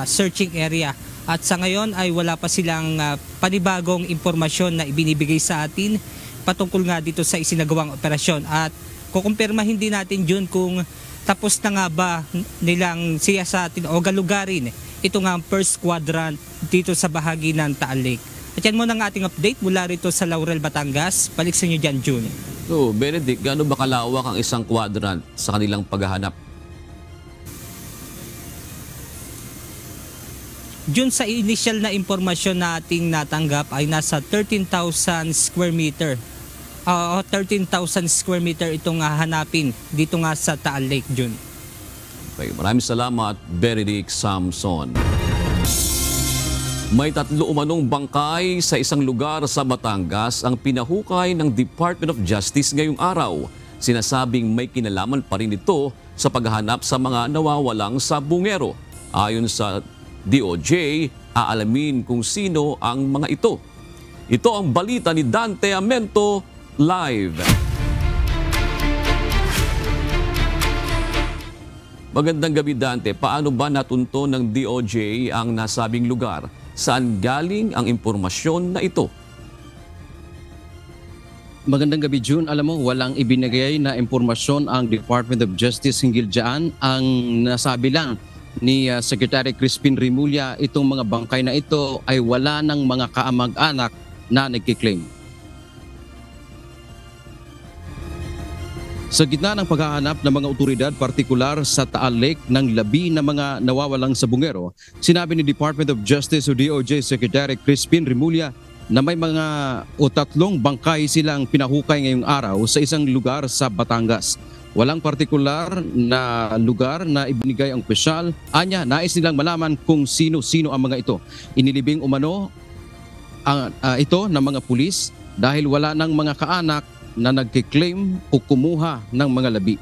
searching area. At sa ngayon ay wala pa silang panibagong impormasyon na ibinibigay sa atin patungkol nga dito sa isinagawang operasyon. At kukumpirmahin din natin, June, kung tapos na nga ba nilang siya sa atin o galugarin ito nga ang first quadrant dito sa bahagi ng Taal Lake. At yan muna ang ating update mula rito sa Laurel, Batangas. Balik sa inyo dyan, June. So, Benedict, gaano ba kalawak ang isang quadrant sa kanilang paghahanap? June, sa initial na impormasyon na ating natanggap ay nasa 13,000 square meter. 13,000 square meter itong hanapin dito nga sa Taal Lake, June. Okay, maraming salamat, Benedict Samson. May 3 umanong bangkay sa isang lugar sa Batangas ang pinahukay ng Department of Justice ngayong araw. Sinasabing may kinalaman pa rin ito sa paghahanap sa mga nawawalang sabungero. Ayon sa DOJ, aalamin kung sino ang mga ito. Ito ang balita ni Dante Amento live. Magandang gabi, Dante. Paano ba natunto ng DOJ ang nasabing lugar? Saan galing ang impormasyon na ito? Magandang gabi, June. Alam mo, walang ibinigay na impormasyon ang Department of Justice hinggil dyan. Ang nasabi lang ni Secretary Crispin Remulla, itong mga bangkay na ito ay wala ng mga kaamag-anak na nagkiklaim. Sa gitna ng paghahanap ng mga otoridad, partikular sa Taal Lake ng labi na mga nawawalang sabungero, sinabi ni Department of Justice o DOJ Secretary Crispin Remulla na may mga 3 bangkay silang pinahukay ngayong araw sa isang lugar sa Batangas. Walang partikular na lugar na ibinigay ang opisyal. Anya, nais nilang malaman kung sino-sino ang mga ito. Inilibing umano ito ng mga pulis dahil wala ng mga kaanak na nagkiklaim o kumuha ng mga labi.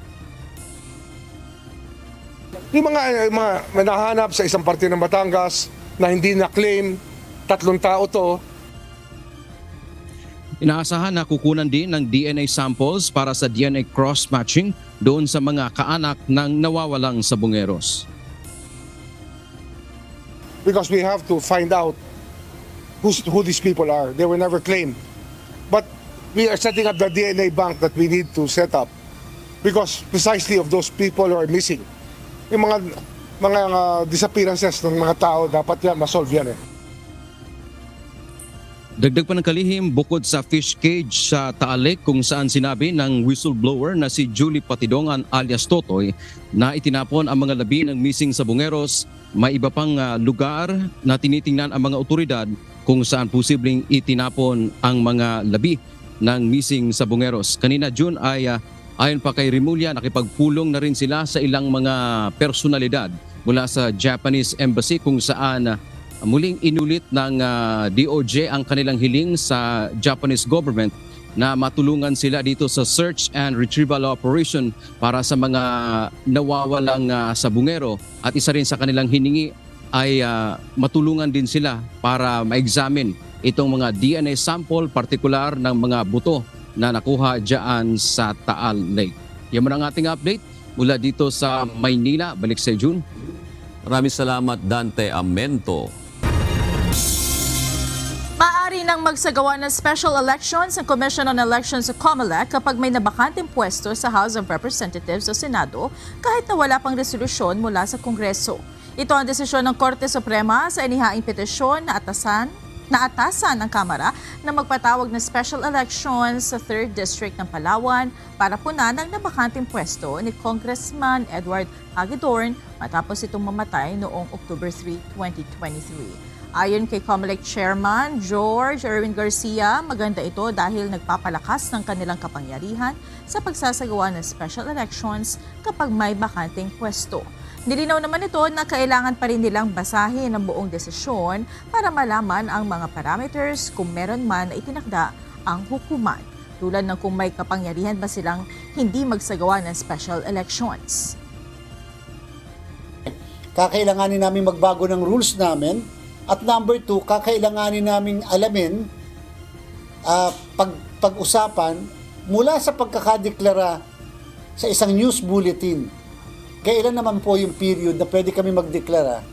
Yung mga nahanap sa isang parte ng Batangas na hindi na-claim, 3 tao to. Inaasahan na kukunan din ng DNA samples para sa DNA cross-matching doon sa mga kaanak ng nawawalang sabungeros. Because we have to find out who these people are. They were never claimed. But we are setting up the DNA bank that we need to set up because precisely of those people who are missing. Yung mga disappearances ng mga tao, dapat yan, masolve yan eh. Dagdag pa ng kalihim, bukod sa fish cage sa Taal Lake kung saan sinabi ng whistleblower na si Julie Patidongan alias Totoy na itinapon ang mga labi ng missing sabungeros, may iba pang lugar na tinitingnan ang mga otoridad kung saan posibleng itinapon ang mga labi ng missing sabungeros. Kanina, June, ay ayon pa kay Remulla, nakipagpulong na rin sila sa ilang mga personalidad mula sa Japanese Embassy kung saan muling inulit ng DOJ ang kanilang hiling sa Japanese government na matulungan sila dito sa search and retrieval operation para sa mga nawawalang sabungero. At isa rin sa kanilang hiningi ay matulungan din sila para ma-examine itong mga DNA sample, partikular ng mga buto na nakuha dyan sa Taal Lake. Yan muna ang ating update mula dito sa Maynila. Balik sa June. Maraming salamat, Dante Amento. Maaari nang magsagawa ng special elections ang Commission on Elections sa COMELEC kapag may nabakanteng pwesto sa House of Representatives o Senado kahit na wala pang resolusyon mula sa Kongreso. Ito ang desisyon ng Korte Suprema sa inihaing petisyon na atasan Naatasan ng Kamara na magpatawag ng special elections sa 3rd District ng Palawan para punan ang nabakanteng pwesto ni Congressman Edward Hagedorn matapos itong mamatay noong October 3, 2023. Ayon kay COMELEC Chairman George Erwin Garcia, maganda ito dahil nagpapalakas ng kanilang kapangyarihan sa pagsasagawa ng special elections kapag may bakanteng pwesto. Nilinaw naman ito na kailangan pa rin nilang basahin ang buong desisyon para malaman ang mga parameters kung meron man na itinakda ang hukuman, tulad ng kung may kapangyarihan ba silang hindi magsagawa ng special elections. Kakailanganin namin magbago ng rules namin at number 2, kakailanganin namin alamin pag-usapan mula sa pagkakadeklara sa isang news bulletin. Kailan naman po yung period na pwede kami magdeklara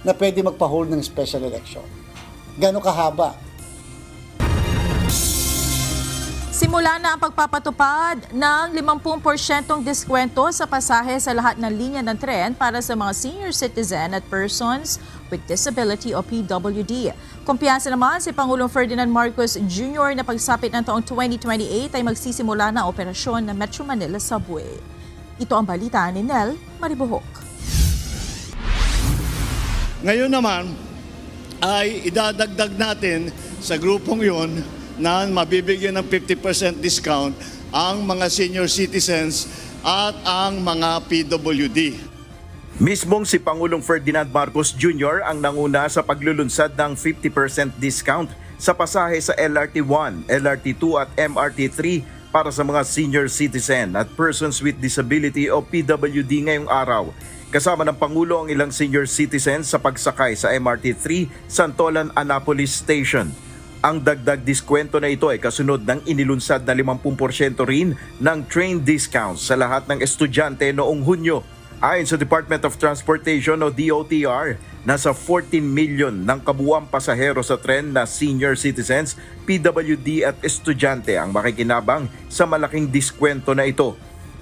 na pwede magpa-hold ng special election? Gano'ng kahaba? Simula na ang pagpapatupad ng 50% diskwento sa pasahe sa lahat ng linya ng tren para sa mga senior citizen at persons with disability o PWD. Kumpiyansa naman si Pangulong Ferdinand Marcos Jr. na pagsapit ng taong 2028 ay magsisimula na ang operasyon ng Metro Manila Subway. Ito ang balita ni Nel Maribuhok. Ngayon naman ay idadagdag natin sa grupong yon na mabibigyan ng 50% discount ang mga senior citizens at ang mga PWD. Mismong si Pangulong Ferdinand Marcos Jr. ang nanguna sa paglulunsad ng 50% discount sa pasahe sa LRT1, LRT2 at MRT3 para sa mga senior citizen at persons with disability o PWD ngayong araw. Kasama ng Pangulo ang ilang senior citizens sa pagsakay sa MRT3 Santolan Annapolis Station. Ang dagdag diskwento na ito ay kasunod ng inilunsad na 50% rin ng train discounts sa lahat ng estudyante noong Hunyo. Ayon sa Department of Transportation o DOTR, nasa 14 million ng kabuuang pasahero sa tren na senior citizens, PWD at estudyante ang makikinabang sa malaking diskwento na ito.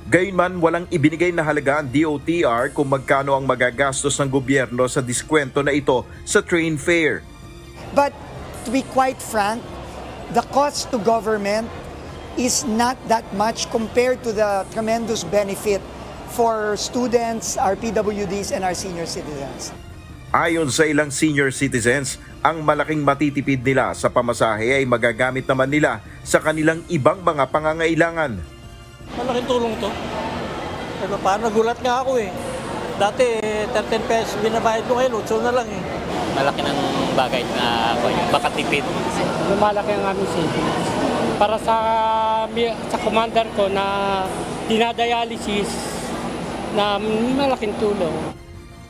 Gayunman, walang ibinigay na halaga ang DOTR kung magkano ang magagastos ng gobyerno sa diskwento na ito sa train fare. But to be quite frank, the cost to government is not that much compared to the tremendous benefit for students, our PWDs, and our senior citizens. Ayon sa ilang senior citizens, ang malaking matitipid nila sa pamasahe ay magagamit naman nila sa kanilang ibang mga pangangailangan. Malaking tulong to. Pero parang nagulat nga ako eh. Dati 13 pesos binabayad ko ngayon, 8 na lang eh. Malaki ng bagay na yung makatipid. Lumalaki ang aming savings. Para sa commander ko na dinadialysis, na malaking tulong.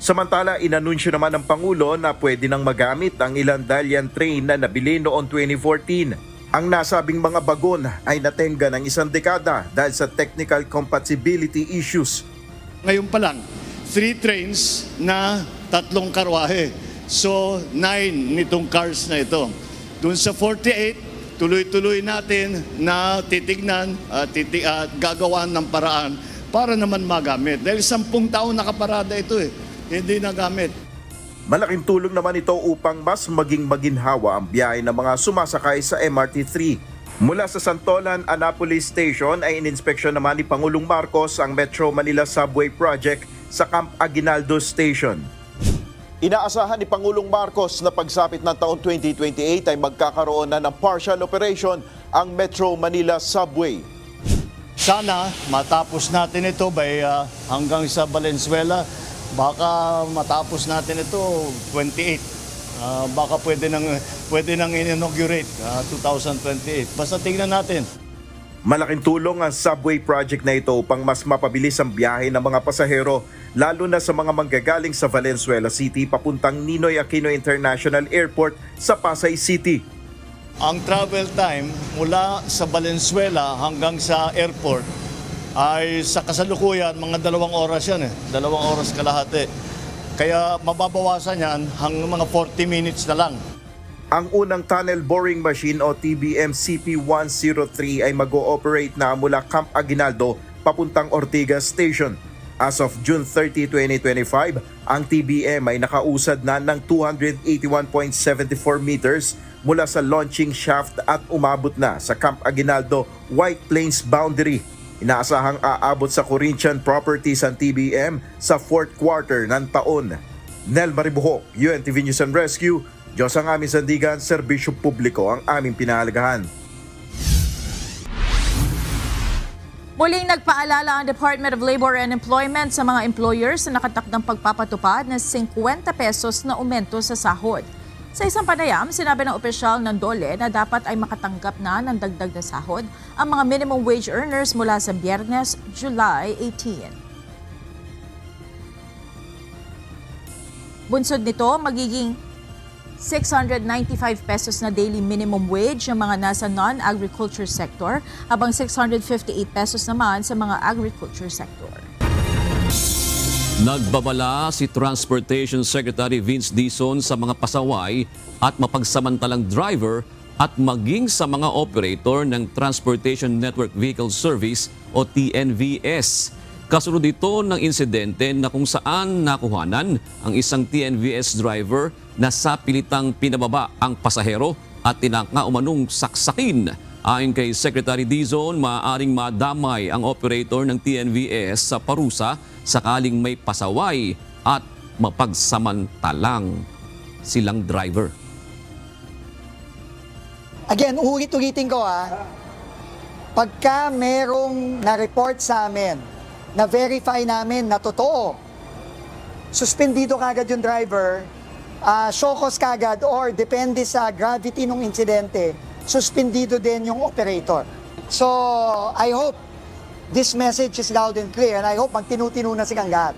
Samantala, inanunsyo naman ng Pangulo na pwede nang magamit ang ilang Dalian train na nabili noong 2014. Ang nasabing mga bagon ay natenga ng 1 dekada dahil sa technical compatibility issues. Ngayon pa lang, 3 trains na 3 karwahe. So, 9 nitong cars na ito. Doon sa 48, tuloy-tuloy natin na titignan at gagawan ng paraan para naman magamit. Dahil 10 taon nakaparada ito eh, hindi nagamit. Malaking tulong naman ito upang mas maging maginhawa ang biyahe ng mga sumasakay sa MRT3. Mula sa Santolan Annapolis Station ay ininspeksyon naman ni Pangulong Marcos ang Metro Manila Subway Project sa Camp Aguinaldo Station. Inaasahan ni Pangulong Marcos na pagsapit ng taong 2028 ay magkakaroon na ng partial operation ang Metro Manila Subway. Sana matapos natin ito hanggang sa Valenzuela. Baka matapos natin ito 28. Baka pwede nang in-inaugurate 2028. Basta tingnan natin. Malaking tulong ang subway project na ito upang mas mapabilis ang biyahe ng mga pasahero, lalo na sa mga manggagaling sa Valenzuela City papuntang Ninoy Aquino International Airport sa Pasay City. Ang travel time mula sa Valenzuela hanggang sa airport ay sa kasalukuyan mga 2 oras yan 2 oras kalahati. Kaya mababawasan yan hanggang mga 40 minutes na lang. Ang unang tunnel boring machine o TBM CP-103 ay mag-ooperate na mula Camp Aguinaldo papuntang Ortigas Station. As of June 30, 2025, ang TBM ay nakausad na ng 281.74 meters mula sa launching shaft at umabot na sa Camp Aguinaldo, White Plains boundary. Inaasahang aabot sa Corinthian Properties ang TBM sa fourth quarter ng taon. Nel Maribuhok, UNTV News and Rescue. Diyos ang aming sandigan, serbisyo publiko ang aming pinahalagahan. Muling nagpaalala ang Department of Labor and Employment sa mga employers na nakatakdang pagpapatupad ng 50 pesos na aumento sa sahod. Sa isang panayam, sinabi ng opisyal ng DOLE na dapat ay makatanggap na ng dagdag na sahod ang mga minimum wage earners mula sa Biyernes, July 18. Bunsod nito, magiging 695 pesos na daily minimum wage ang mga nasa non-agriculture sector, habang 658 pesos naman sa mga agriculture sector. Nagbabala si Transportation Secretary Vince Dizon sa mga pasaway at mapagsamantalang driver at maging sa mga operator ng Transportation Network Vehicle Service o TNVS. Kasunod ito ng insidente na kung saan nakuhanan ang isang TNVS driver na sa pilitang pinababa ang pasahero at tinangka umanong saksakin. Ayon kay Secretary Dizon, maaaring madamay ang operator ng TNVS sa parusa sakaling may pasaway at mapagsamantalang silang driver. Again, ulit-ulitin ko pagka merong na-report sa amin, na-verify namin na totoo, suspendido kagad yung driver, show cause kagad, or depende sa gravity ng insidente, suspendido din yung operator. So, I hope this message is loud and clear, and I hope magtinutino na silang lahat.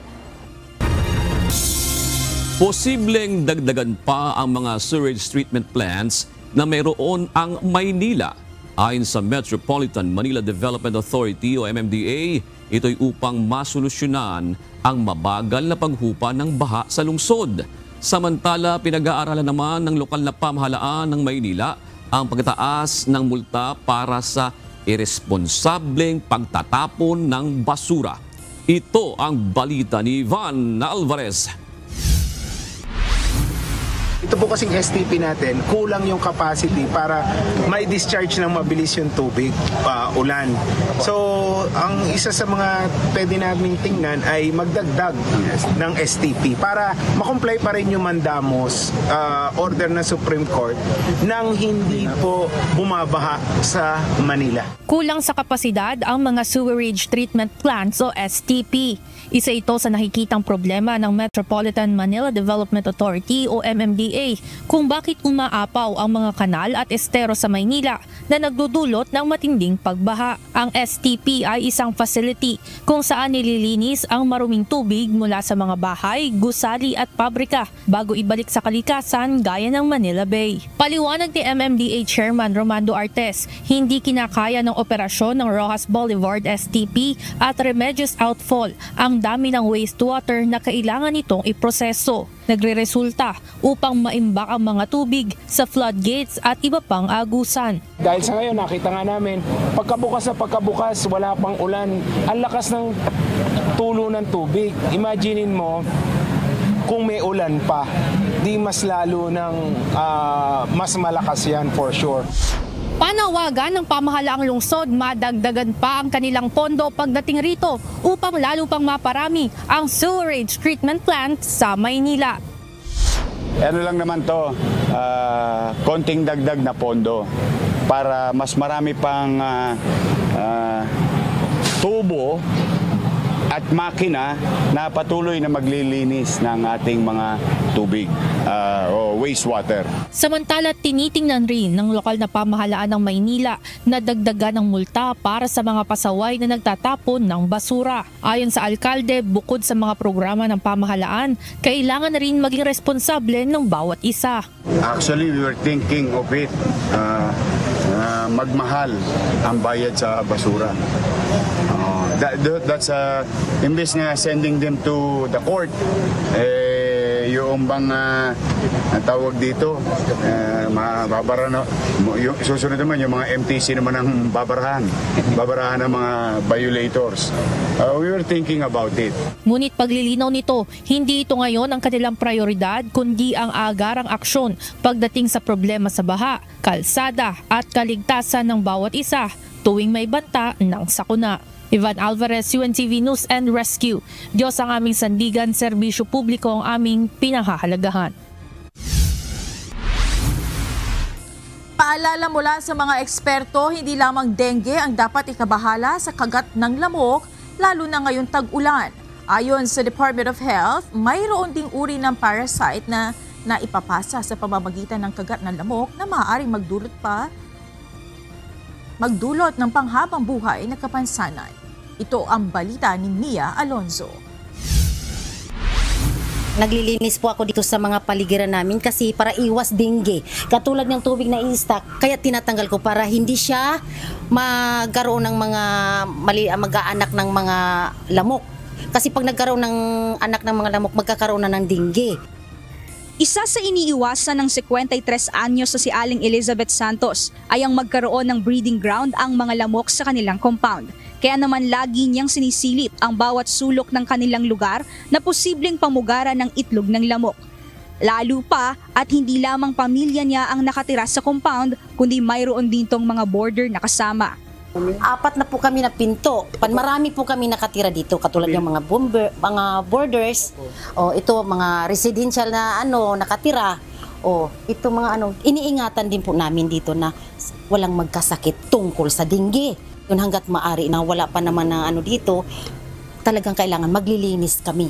Posibleng dagdagan pa ang mga sewage treatment plants na mayroon ang Maynila. Ayon sa Metropolitan Manila Development Authority o MMDA, ito'y upang masolusyonan ang mabagal na paghupa ng baha sa lungsod. Samantala, pinag-aaralan naman ng lokal na pamahalaan ng Maynila ang pagtaas ng multa para sa irresponsableng pagtatapon ng basura. Ito ang balita ni Van Alvarez. Ito po kasing STP natin, kulang yung capacity para mai-discharge ng mabilis yung tubig, ulan. So, ang isa sa mga pwede namin tingnan ay magdagdag ng STP para makomply pa rin yung mandamos order ng Supreme Court nang hindi po bumabaha sa Manila. Kulang sa kapasidad ang mga sewerage treatment plants o STP. Isa ito sa nakikitang problema ng Metropolitan Manila Development Authority o MMDA kung bakit umaapaw ang mga kanal at estero sa Maynila na nagdudulot ng matinding pagbaha. Ang STP ay isang facility kung saan nililinis ang maruming tubig mula sa mga bahay, gusali at pabrika bago ibalik sa kalikasan gaya ng Manila Bay. Paliwanag ni MMDA Chairman Romando Artes, hindi kinakaya ng operasyon ng Rojas Boulevard STP at Remedios Outfall ang dami ng wastewater na kailangan nitong iproseso. Nagre-resulta upang maimbak ang mga tubig sa floodgates at iba pang agusan. Dahil sa ngayon, nakita nga namin, pagkabukas na pagkabukas, wala pang ulan. Ang lakas ng tulo ng tubig. Imaginin mo, kung may ulan pa, di mas lalo ng mas malakas yan for sure. Panawagan ng pamahalaang lungsod, madagdagan pa ang kanilang pondo pagdating rito upang lalo pang maparami ang sewerage treatment plant sa Maynila. Ano lang naman to, konting dagdag na pondo para mas marami pang tubo at makina na patuloy na maglilinis ng ating mga tubig o wastewater. Samantala, tinitingnan rin ng lokal na pamahalaan ng Maynila na dagdagan ng multa para sa mga pasaway na nagtatapon ng basura. Ayon sa alkalde, bukod sa mga programa ng pamahalaan, kailangan na rin maging responsable ng bawat isa. Actually, we were thinking of it, magmahal ang bayad sa basura. That's imbes na sending them to the court, yung bang tawag dito, babara na, yung susunod naman yung mga MTC naman ang babarahan ng mga violators. We were thinking about it. Ngunit paglilinaw nito, hindi ito ngayon ang kanilang prioridad kundi ang agarang aksyon pagdating sa problema sa baha, kalsada at kaligtasan ng bawat isa tuwing may banta ng sakuna. Ivan Alvarez, UNTV News and Rescue. Diyos ang aming sandigan, serbisyo publiko ang aming pinahahalagahan. Paalala mula sa mga eksperto, hindi lamang dengue ang dapat ikabahala sa kagat ng lamok, lalo na ngayong tag-ulan. Ayon sa Department of Health, mayroon ding uri ng parasite na naipapasa sa pamamagitan ng kagat ng lamok na maaaring magdulot ng panghabang buhay na kapansanan. Ito ang balita ni Mia Alonzo. Naglilinis po ako dito sa mga paligiran namin kasi para iwas dengue. Katulad ng tubig na i-stock, kaya tinatanggal ko para hindi siya magkaroon ng mga mag-aanak ng mga lamok. Kasi pag nagkaroon ng anak ng mga lamok, magkakaroon na ng dengue. Isa sa iniiwasan ng 53 anyos sa si Aling Elizabeth Santos ay ang magkaroon ng breeding ground ang mga lamok sa kanilang compound. Kaya naman lagi niyang sinisilip ang bawat sulok ng kanilang lugar na posibleng pamugaran ng itlog ng lamok. Lalo pa at hindi lamang pamilya niya ang nakatira sa compound kundi mayroon din tong mga border na kasama. 4 na po kami na pinto. Marami po kami nakatira dito katulad ng mga borders. Ito mga residential na nakatira. Ito mga iniingatan din po namin dito na walang magkasakit tungkol sa dengue. Yun hanggat maaari na wala pa naman na dito, talagang kailangan maglilinis kami.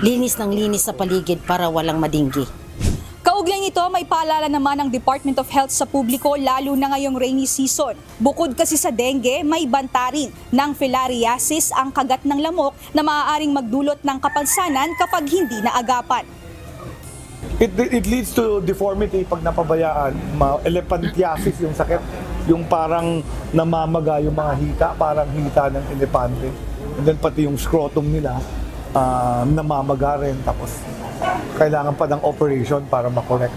Linis ng linis sa paligid para walang madinggi. Kaugnay nito, may paalala naman ng Department of Health sa publiko lalo na ngayong rainy season. Bukod kasi sa dengue, may banta rin ng filariasis ang kagat ng lamok na maaaring magdulot ng kapansanan kapag hindi naagapan. It leads to deformity pag napabayaan. Elephantiasis yung sakit, yung parang namamaga yung mga hita, parang hita ng elepante. And then pati yung scrotum nila, namamaga rin. Tapos kailangan pa ng operation para makorek.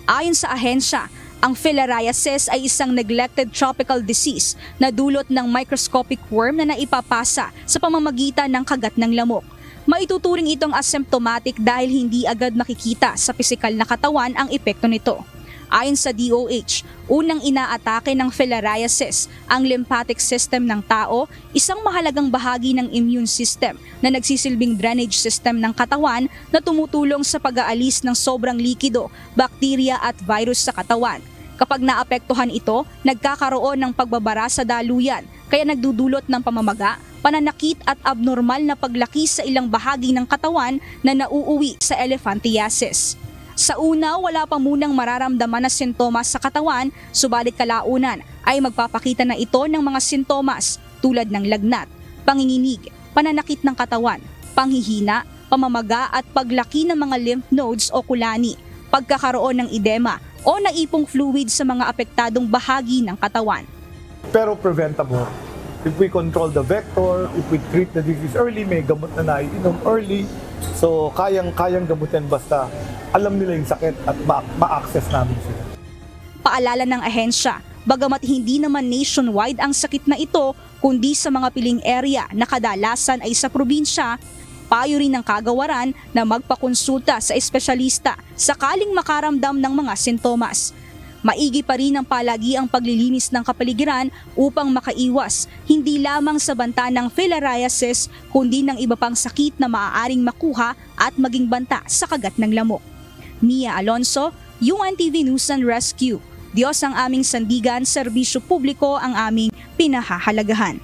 Ayon sa ahensya, ang filariasis ay isang neglected tropical disease na dulot ng microscopic worm na naipapasa sa pamamagitan ng kagat ng lamok. Maituturing itong asymptomatic dahil hindi agad makikita sa pisikal na katawan ang epekto nito. Ayon sa DOH, unang inaatake ng filariasis ang lymphatic system ng tao, isang mahalagang bahagi ng immune system na nagsisilbing drainage system ng katawan na tumutulong sa pag-aalis ng sobrang likido, bakterya at virus sa katawan. Kapag naapektuhan ito, nagkakaroon ng pagbabara sa daluyan, kaya nagdudulot ng pamamaga, pananakit at abnormal na paglaki sa ilang bahagi ng katawan na nauuwi sa elephantiasis. Sa una, wala pa munang mararamdaman na sintomas sa katawan, subalit kalaunan ay magpapakita na ito ng mga sintomas tulad ng lagnat, panginginig, pananakit ng katawan, panghihina, pamamaga at paglaki ng mga lymph nodes o kulani, pagkakaroon ng edema o naipong fluid sa mga apektadong bahagi ng katawan. Pero preventable. If we control the vector, if we treat the disease early, may gamot na naiinom early. So kayang gamutin basta alam nila yung sakit at ma-access namin sila. Paalala ng ahensya, bagamat hindi naman nationwide ang sakit na ito, kundi sa mga piling area na kadalasan ay sa probinsya, payo rin ng kagawaran na magpakonsulta sa espesyalista sakaling makaramdam ng mga sintomas. Maigi pa rin ang palagi ang paglilinis ng kapaligiran upang makaiwas hindi lamang sa banta ng filariasis kundi ng iba pang sakit na maaaring makuha at maging banta sa kagat ng lamok. Mia Alonzo, UNTV News and Rescue. Diyos ang aming sandigan, serbisyo publiko ang aming pinahahalagahan.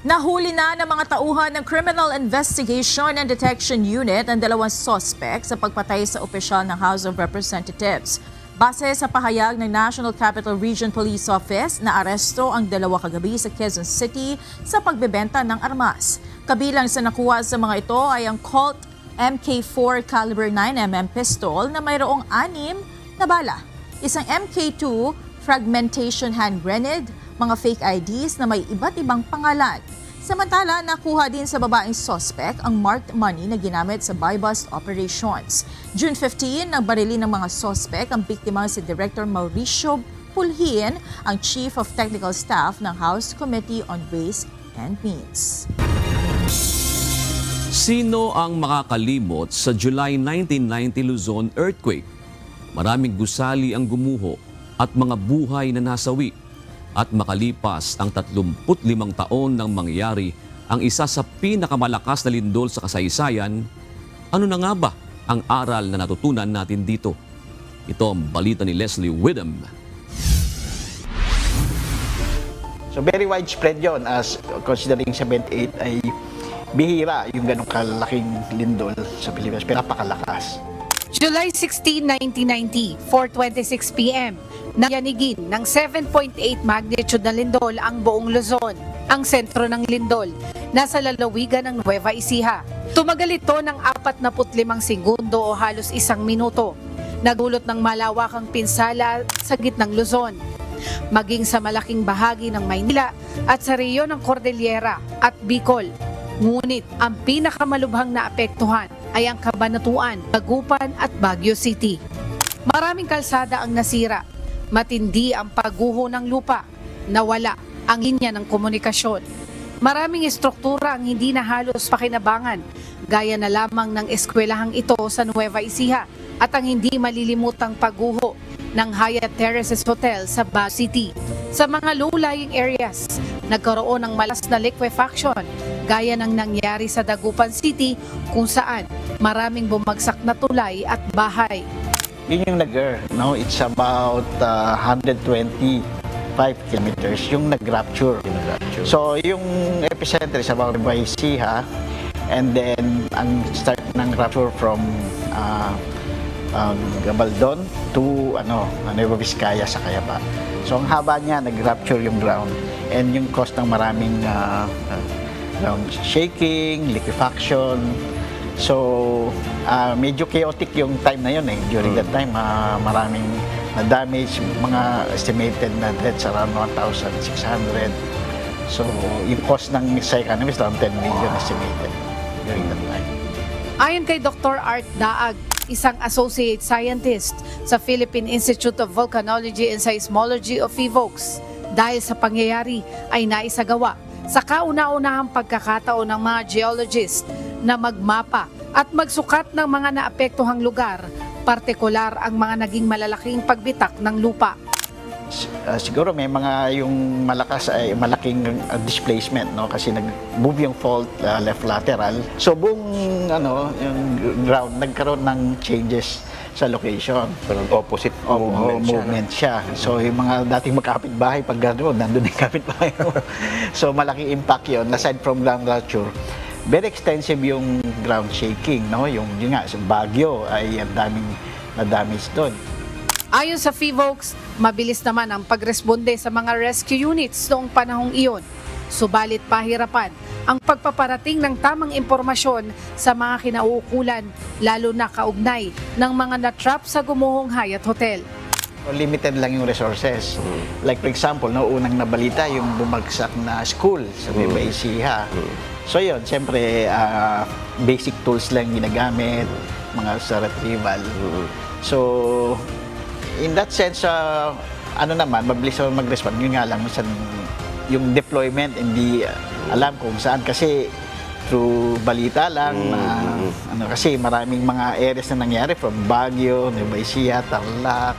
Nahuli na ng mga tauhan ng Criminal Investigation and Detection Unit ang 2 suspect sa pagpatay sa opisyal ng House of Representatives. Base sa pahayag ng National Capital Region Police Office, naaresto ang 2 kagabi sa Quezon City sa pagbebenta ng armas. Kabilang sa nakuha sa mga ito ay ang Colt MK4 caliber 9mm pistol na mayroong 6 na bala, isang MK2 fragmentation hand grenade, mga fake IDs na may iba't ibang pangalan. Samantala, nakuha din sa babaeng suspect ang marked money na ginamit sa buy-bust operations. June 15, nagbarili ng mga suspect ang biktima si Director Mauricio Pulhin, ang Chief of Technical Staff ng House Committee on Ways and Means. Sino ang makakalimot sa July 1990 Luzon earthquake? Maraming gusali ang gumuho at mga buhay na nasawi. At makalipas ang 35 taon nang mangyari ang isa sa pinakamalakas na lindol sa kasaysayan, ano na nga ba ang aral na natutunan natin dito? Ito ang balita ni Leslie Widom. So very widespread yon, as considering 78 ay bihira yung ganong kalaking lindol sa Pilipinas, pero napakalakas. July 16, 1990, 4:26 p.m. Nayanigin ng 7.8 magnitude na lindol ang buong Luzon. Ang sentro ng lindol, nasa lalawigan ng Nueva Ecija. Tumagal ito ng 45 segundo o halos 1 minuto. Nagulot ng malawakang pinsala sa gitnang Luzon, maging sa malaking bahagi ng Maynila at sa rehiyon ng Cordillera at Bicol. Ngunit ang pinakamalubhang naapektuhan ay ang Cabanatuan, Dagupan at Baguio City. Maraming kalsada ang nasira, matindi ang pagguho ng lupa, nawala ang linya ng komunikasyon. Maraming estruktura ang hindi na halos pakinabangan, gaya na lamang ng eskwelahang ito sa Nueva Ecija at ang hindi malilimutang pagguho ng Hyatt Terraces Hotel sa Baguio City. Sa mga low-lying areas, nagkaroon ng malas na liquefaction, gaya ng nangyari sa Dagupan City kung saan maraming bumagsak na tulay at bahay. Yun yung no? It's about 125 kilometers yung nag-rupture. So yung epicenter is about by Ecija, and then ang start ng rupture from Gabaldon to Nueva Vizcaya sa Cayaba. So ang haba niya, nag-rupture yung ground, and yung cause ng maraming ground shaking, liquefaction. So medyo chaotic yung time na yun During that time, maraming na-damage, mga estimated na deaths around 1,600. So yung cost ng sa economy is around 10 million estimated during that time. Ayon kay Dr. Art Daag, isang associate scientist sa Philippine Institute of Volcanology and Seismology o PHIVOLCS, dahil sa pangyayari ay naisagawa sa kauna-unahang pagkakataon ng mga geologist na magmapa at magsukat ng mga naapektuhang lugar, partikular ang mga naging malalaking pagbitak ng lupa. Siguro may mga yung malaking displacement, no, kasi nag-move yung fault left lateral. So buong yung ground nagkaroon ng changes sa location. Parang opposite movement siya. So yung mga dating magkapit-bahay, pag gano'n, nandun yung kapit-bahay. So malaki impact yun. Aside from ground rupture, very extensive yung ground shaking, no? Yung nga, sa Baguio ay ang daming na-damage doon. Ayon sa PHIVOLCS, mabilis naman ang pagresponde sa mga rescue units noong panahong iyon. Subalit pahirapan ang pagpaparating ng tamang impormasyon sa mga kinauukulan, lalo na kaugnay ng mga na-trap sa gumuhong Hyatt Hotel. Limited lang yung resources. Like for example, unang nabalita yung bumagsak na school sa Nueva Ecija. So yun, siyempre basic tools lang ginagamit, mga sa retrieval. So in that sense, mabilis mag-respond. Yun nga lang, yung deployment, hindi alam kung saan. Kasi through balita lang, kasi maraming mga areas na nangyari from Baguio, Nueva Ecija, Tarlac.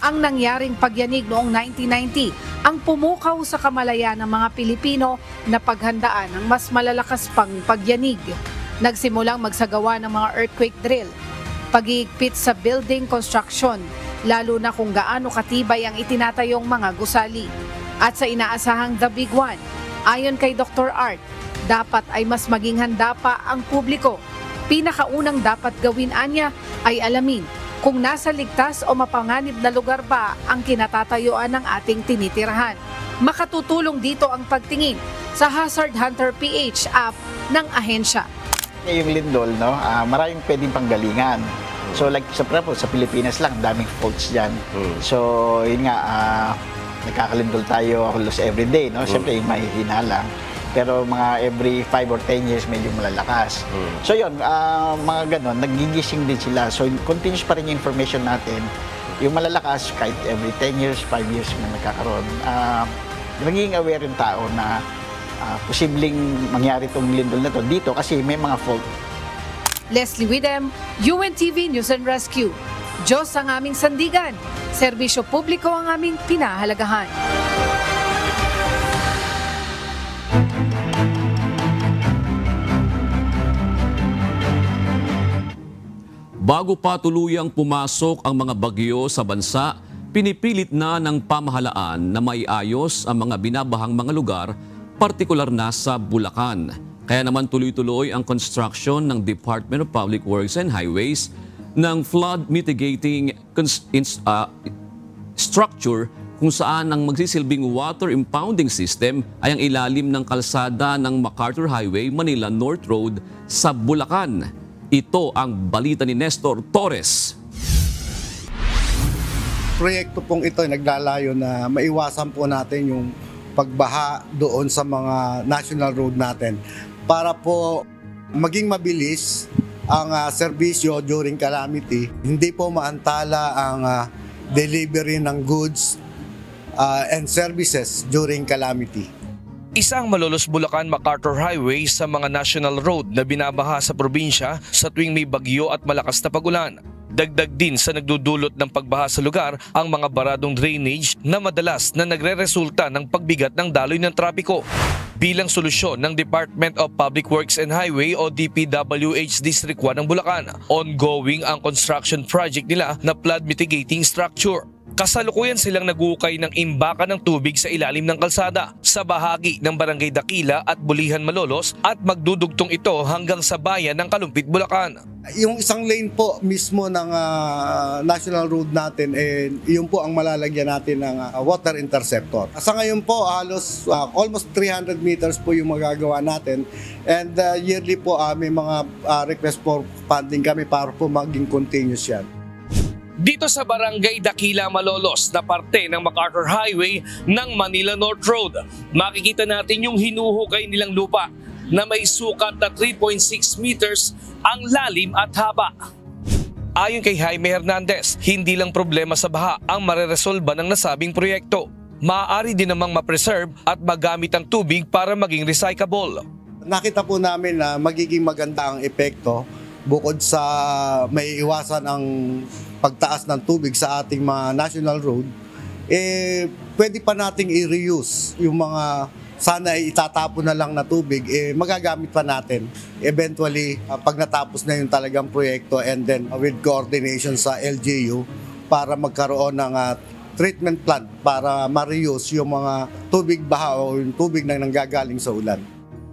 Ang nangyaring pagyanig noong 1990 ang pumukaw sa kamalayan ng mga Pilipino na paghandaan ng mas malalakas pang pagyanig. Nagsimulang magsagawa ng mga earthquake drill, pag-iigpit sa building construction, lalo na kung gaano katibay ang itinatayong mga gusali. At sa inaasahang The Big One, ayon kay Dr. Art, dapat ay mas maging handa pa ang publiko. Pinakaunang dapat gawin anya ay alamin kung nasa ligtas o mapanganib na lugar ba ang kinatatayuan ng ating tinitirahan. Makatutulong dito ang pagtingin sa Hazard Hunter PH app ng ahensya. Yung lindol, maraming pwedeng panggalingan. So like sa Pilipinas lang, daming faults dyan. So yun nga, nagkakalindol tayo halos everyday, no? Siyempre yung mahihina lang. pero mga every 5 or 10 years medyo malalakas. So yun, mga ganon, nagigising din sila. So continuous pa rin yung information natin. Yung malalakas, kahit every 10 years, 5 years na nagkakaroon, naging aware yung tao na posibleng mangyari itong lindol na to dito kasi may mga fault. Leslie Widem, UNTV News and Rescue. Diyos ang aming sandigan. Serbisyo publiko ang aming pinahalagahan. Bago pa tuluyang pumasok ang mga bagyo sa bansa, pinipilit na ng pamahalaan na maiayos ang mga binabahang mga lugar, partikular na sa Bulacan. Kaya naman tuloy-tuloy ang construction ng Department of Public Works and Highways ng flood mitigating structure kung saan ang magsisilbing water impounding system ay ang ilalim ng kalsada ng MacArthur Highway, Manila North Road sa Bulacan. Ito ang balita ni Nestor Torres. Proyekto pong ito ay naglalayo na maiwasan po natin yung pagbaha doon sa mga national road natin para po maging mabilis ang serbisyo during calamity. Hindi po maantala ang delivery ng goods and services during calamity. Isang Malolos Bulacan MacArthur Highway sa mga national road na binabaha sa probinsya sa tuwing may bagyo at malakas na pag-ulan. Dagdag din sa nagdudulot ng pagbaha sa lugar ang mga baradong drainage na madalas na nagre-resulta ng pagbigat ng daloy ng trapiko. Bilang solusyon ng Department of Public Works and Highway o DPWH District 1 ng Bulacan, ongoing ang construction project nila na flood mitigating structure. Kasalukuyan silang nag-uukay ng imbakan ng tubig sa ilalim ng kalsada sa bahagi ng Barangay Dakila at Bulihan, Malolos at magdudugtong ito hanggang sa bayan ng Kalumpit, Bulacan. Yung isang lane po mismo ng national road natin, yun po ang malalagyan natin ng water interceptor. Sa ngayon po, halos almost 300 meters po yung magagawa natin and yearly po may mga request for funding kami para po maging continuous yan. Dito sa Barangay Dakila, Malolos na parte ng MacArthur Highway ng Manila North Road, makikita natin yung hinuhukay nilang lupa na may sukat na 3.6 meters ang lalim at haba. Ayon kay Jaime Hernandez, hindi lang problema sa baha ang mareresolba ng nasabing proyekto. Maaari din namang ma-preserve at magamit ang tubig para maging recyclable. Nakita po namin na magiging maganda ang epekto bukod sa may iwasan ang pagtaas ng tubig sa ating mga national road, pwede pa nating i-reuse yung mga sana itatapon na lang na tubig, magagamit pa natin eventually pag natapos na yung talagang proyekto and then with coordination sa LGU para magkaroon ng treatment plant para ma-reuse yung mga tubig baha o yung tubig na nanggagaling sa ulan.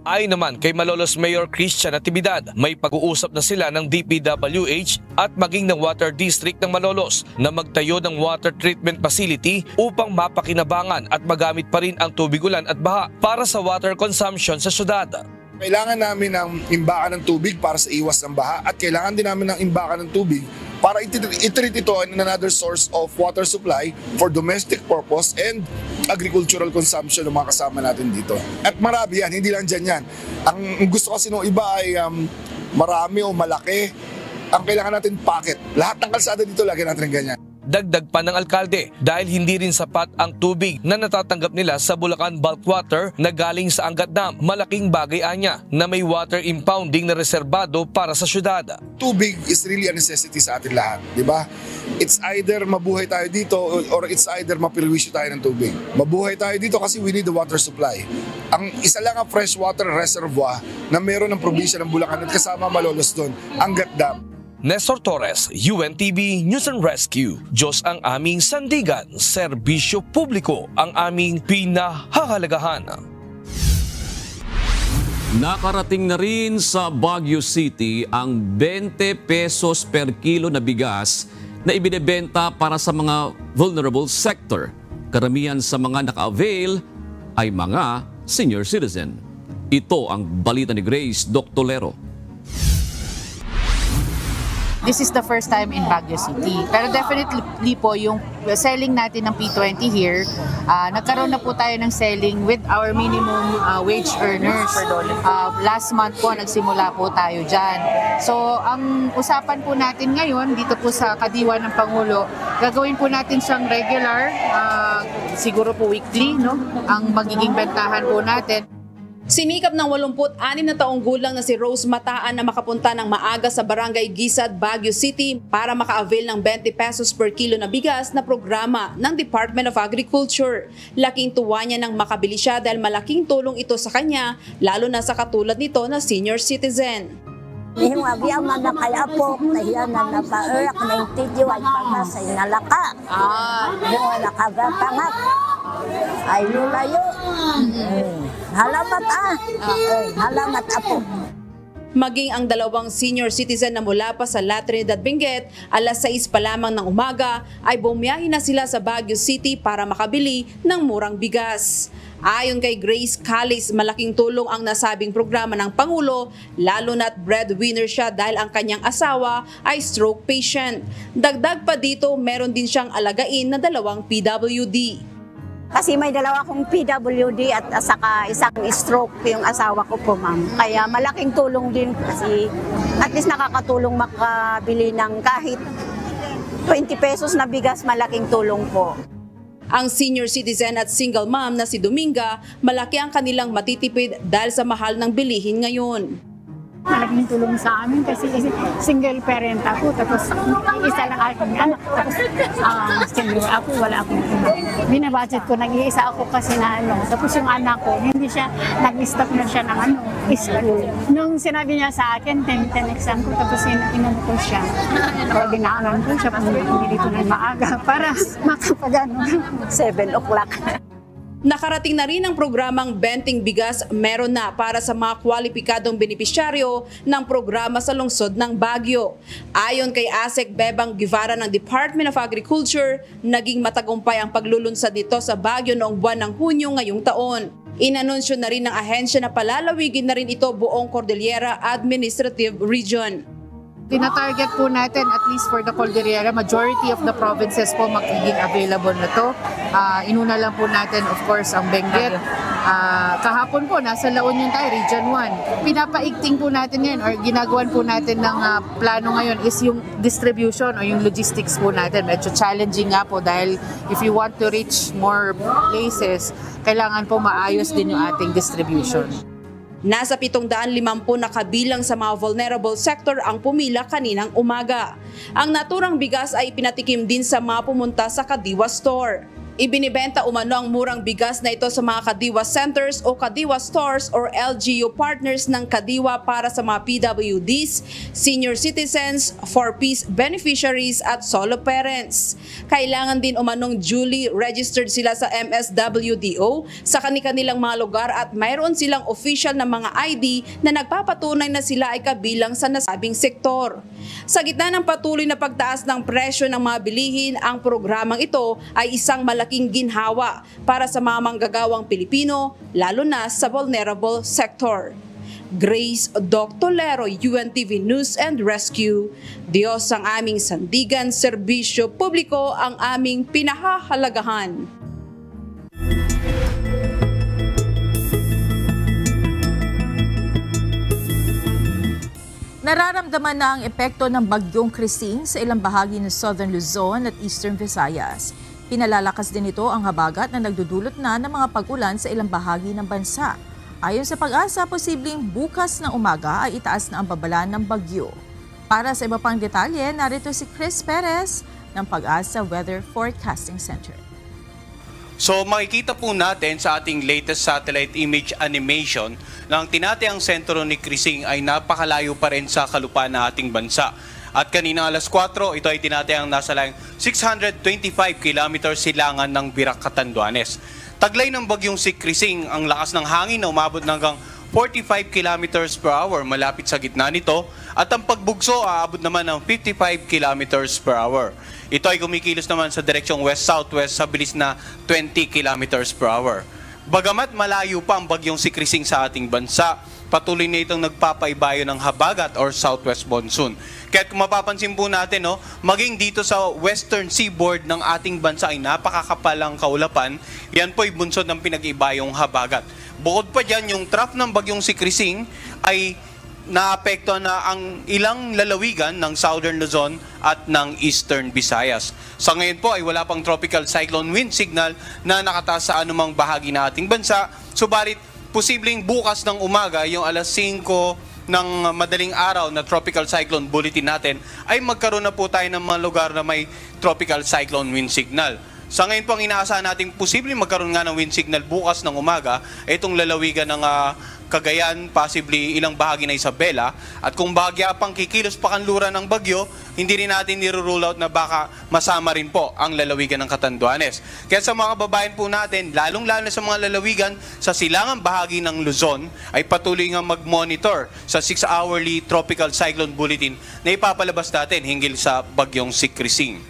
Ayon naman kay Malolos Mayor Christian Natividad, may pag-uusap na sila ng DPWH at maging ng Water District ng Malolos na magtayo ng water treatment facility upang mapakinabangan at magamit pa rin ang tubig ulan at baha para sa water consumption sa syudad. Kailangan namin ng imbakan ng tubig para sa iwas ng baha at kailangan din namin ng imbakan ng tubig para i-treat ito in another source of water supply for domestic purpose and agricultural consumption ng mga kasama natin dito. At marami yan, hindi lang dyan yan. Ang gusto kasi nung iba ay marami o malaki. Ang kailangan natin packet. Lahat ng kalsada dito, lagyan natin ganyan. Dagdag pa ng alkalde dahil hindi rin sapat ang tubig na natatanggap nila sa Bulacan bulk water na galing sa Angat Dam. Malaking bagay anya na may water impounding na reserbado para sa syudad. Tubig is really a necessity sa atin lahat, di ba? It's either mabuhay tayo dito or it's either mapirwisyo tayo ng tubig. Mabuhay tayo dito kasi we need the water supply. Ang isa lang ang freshwater reservoir na meron ng probinsya ng Bulacan at kasama Malolos doon, Angat Dam. Nestor Torres, UNTV News and Rescue. Diyos ang aming sandigan, serbisyo publiko ang aming pinahahalagahan. Nakarating na rin sa Baguio City ang 20 pesos per kilo na bigas na ibinebenta para sa mga vulnerable sector. Karamihan sa mga naka-avail ay mga senior citizen. Ito ang balita ni Grace Doctolero. this is the first time in Baguio City. Pero definitely po, yung selling natin ng P20 here, nagkaroon na po tayo ng selling with our minimum wage earners. Last month po, nagsimula po tayo dyan. So, ang usapan po natin ngayon, dito po sa Kadiwa ng Pangulo, gagawin po natin siyang regular, siguro po weekly, no? Ang magiging bentahan po natin. Sinikap ng 86 na taong gulang na si Rose Mataan na makapunta ng maaga sa Barangay Gisad, Baguio City para maka-avail ng 20 pesos per kilo na bigas na programa ng Department of Agriculture. Laking tuwa niya nang makabili siya dahil malaking tulong ito sa kanya, lalo na sa katulad nito na senior citizen. Nihiwabiang manakayapok, nahiyan na napairak na yung tidiwag pamasay na laka. Yung nakagapangat. Ay lulayo. Halamat halamat apo. Maging ang dalawang senior citizen na mula pa sa La Trinidad, Benguet, alas 6 pa lamang ng umaga ay bumiyahe na sila sa Baguio City para makabili ng murang bigas. Ayon kay Grace Callis, malaking tulong ang nasabing programa ng Pangulo, lalo na't breadwinner siya dahil ang kanyang asawa ay stroke patient. Dagdag pa dito, meron din siyang alagain na 2 PWD. Kasi may dalawa akong PWD at saka isang stroke yung asawa ko po, ma'am. Kaya malaking tulong din kasi at least nakakatulong makabili ng kahit 20 pesos na bigas, malaking tulong po. Ang senior citizen at single mom na si Dominga, malaki ang kanilang matitipid dahil sa mahal ng bilihin ngayon. Malaking tulong sa amin kasi single parent ako, tapos isa lang aking anak, tapos single ako, wala akong iba. Binabudget ko, nag-iisa ako kasi na tapos yung anak ko, hindi siya, nag-stop na siya ng school. Nung sinabi niya sa akin, 10 exam ko, tapos inan ko siya. Ginaanan ko siya, hindi dito na maaga para makapag 7 o'clock. Nakarating na rin ang programang Benting Bigas meron na para sa mga kwalipikadong benepisyaryo ng programa sa lungsod ng Baguio. Ayon kay Asek Bebang Guevara ng Department of Agriculture, naging matagumpay ang paglulunsad nito sa Baguio noong buwan ng Hunyo ngayong taon. Inanunsyo na rin ng ahensya na palalawigin na rin ito buong Cordillera Administrative Region. Tina-target po natin, at least for the Cordillera, majority of the provinces po magiging available na to. Inuna lang po natin, of course, ang Benguet. Kahapon po, nasa La Union tayo, Region 1. Pinapaigting po natin yan, or ginagawan po natin ng plano ngayon is yung distribution o yung logistics po natin. Medyo challenging nga po dahil if you want to reach more places, kailangan po maayos din yung ating distribution. Nasa 750 na kabilang sa mga vulnerable sector ang pumila kaninang umaga. Ang naturang bigas ay pinatikim din sa mga pumunta sa Kadiwa Store. Ibinibenta umano ang murang bigas na ito sa mga Kadiwa Centers o Kadiwa Stores or LGU partners ng Kadiwa para sa mga PWDs, senior citizens, 4Ps beneficiaries at solo parents. Kailangan din umanong duly registered sila sa MSWDO sa kanilang mga lugar at mayroon silang official na mga ID na nagpapatunay na sila ay kabilang sa nasabing sektor. Sa gitna ng patuloy na pagtaas ng presyo ng mga bilihin, ang programang ito ay isang malaking ginhawa para sa mga manggagawang Pilipino, lalo na sa vulnerable sector. Grace Doctolero, UNTV News and Rescue. Diyos ang aming sandigan, serbisyo publiko ang aming pinahahalagahan. Nararamdaman na ang epekto ng bagyong Krising sa ilang bahagi ng Southern Luzon at Eastern Visayas. Pinalalakas din ito ang habagat na nagdudulot na ng mga pag-ulan sa ilang bahagi ng bansa. Ayon sa Pag-asa, posibleng bukas ng umaga ay itaas na ang babala ng bagyo. Para sa iba pang detalye, narito si Chris Perez ng Pag-asa Weather Forecasting Center. So makikita po natin sa ating latest satellite image animation na ang tinatayang sentro ni Krising ay napakalayo pa rin sa kalupaan ng ating bansa. At kanina alas 4, ito ay tinatayang nasa layong 625 kilometers silangan ng Birak, Catanduanes. Taglay ng bagyong si Krising, ang lakas ng hangin na umabot ng hanggang 45 kilometers per hour malapit sa gitna nito at ang pagbugso aabot naman ng 55 kilometers per hour. Ito ay kumikilos naman sa direksyong west-southwest sa bilis na 20 kilometers per hour. Bagamat malayo pa ang bagyong si Krising sa ating bansa, patuloy na itong nagpapaibayo ng habagat or southwest monsoon. Kaya kung mapapansin po natin, no, maging dito sa western seaboard ng ating bansa ay napakakapalang kaulapan, yan po ay bunsod ng pinag-ibayong habagat. Bukod pa dyan, yung trough ng bagyong si Crising ay naapekto na ang ilang lalawigan ng Southern Luzon at ng Eastern Visayas. Sa ngayon po ay wala pang tropical cyclone wind signal na nakataas sa anumang bahagi ng ating bansa. Subalit, posibleng bukas ng umaga, yung alas 5 ng madaling araw na tropical cyclone bulletin natin, ay magkaroon na po tayo ng mga lugar na may tropical cyclone wind signal. Sa ngayon po, ang inaasahan natin posibleng magkaroon nga ng wind signal bukas ng umaga, itong lalawigan ng Cagayan, possibly ilang bahagi na Isabela, at kung bahagya pang kikilos pa kanluran ng bagyo, hindi rin natin nire-rule out na baka masama rin po ang lalawigan ng Catanduanes. Kaya sa mga kababayan po natin, lalong-lalo na sa mga lalawigan sa silangang bahagi ng Luzon, ay patuloy nga mag-monitor sa 6-hourly tropical cyclone bulletin na ipapalabas natin hinggil sa bagyong si Crising.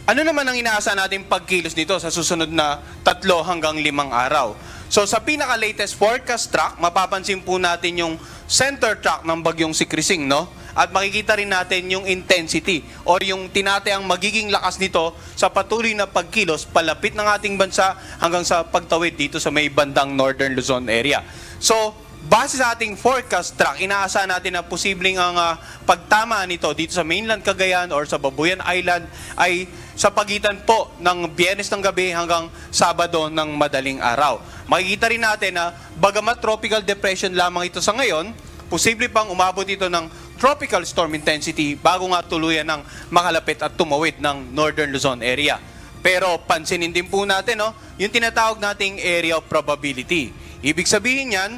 Ano naman ang inaasahan natin pagkilos nito sa susunod na 3 hanggang 5 araw? So sa pinaka-latest forecast track, mapapansin po natin yung center track ng bagyong si Crising, no? At makikita rin natin yung intensity o yung tinatayang magiging lakas nito sa patuloy na pagkilos palapit ng ating bansa hanggang sa pagtawid dito sa may bandang Northern Luzon area. So, base sa ating forecast track, inaasahan natin na posibleng ang pagtama nito dito sa mainland Cagayan or sa Babuyan Island ay sa pagitan po ng Biyernes ng gabi hanggang Sabado ng madaling araw. Makikita rin natin na bagamat tropical depression lamang ito sa ngayon, posible pang umabot ito ng tropical storm intensity bago nga tuluyan ng makalapit at tumawid ng Northern Luzon area. Pero pansinin din po natin, no, yung tinatawag nating area of probability. Ibig sabihin yan,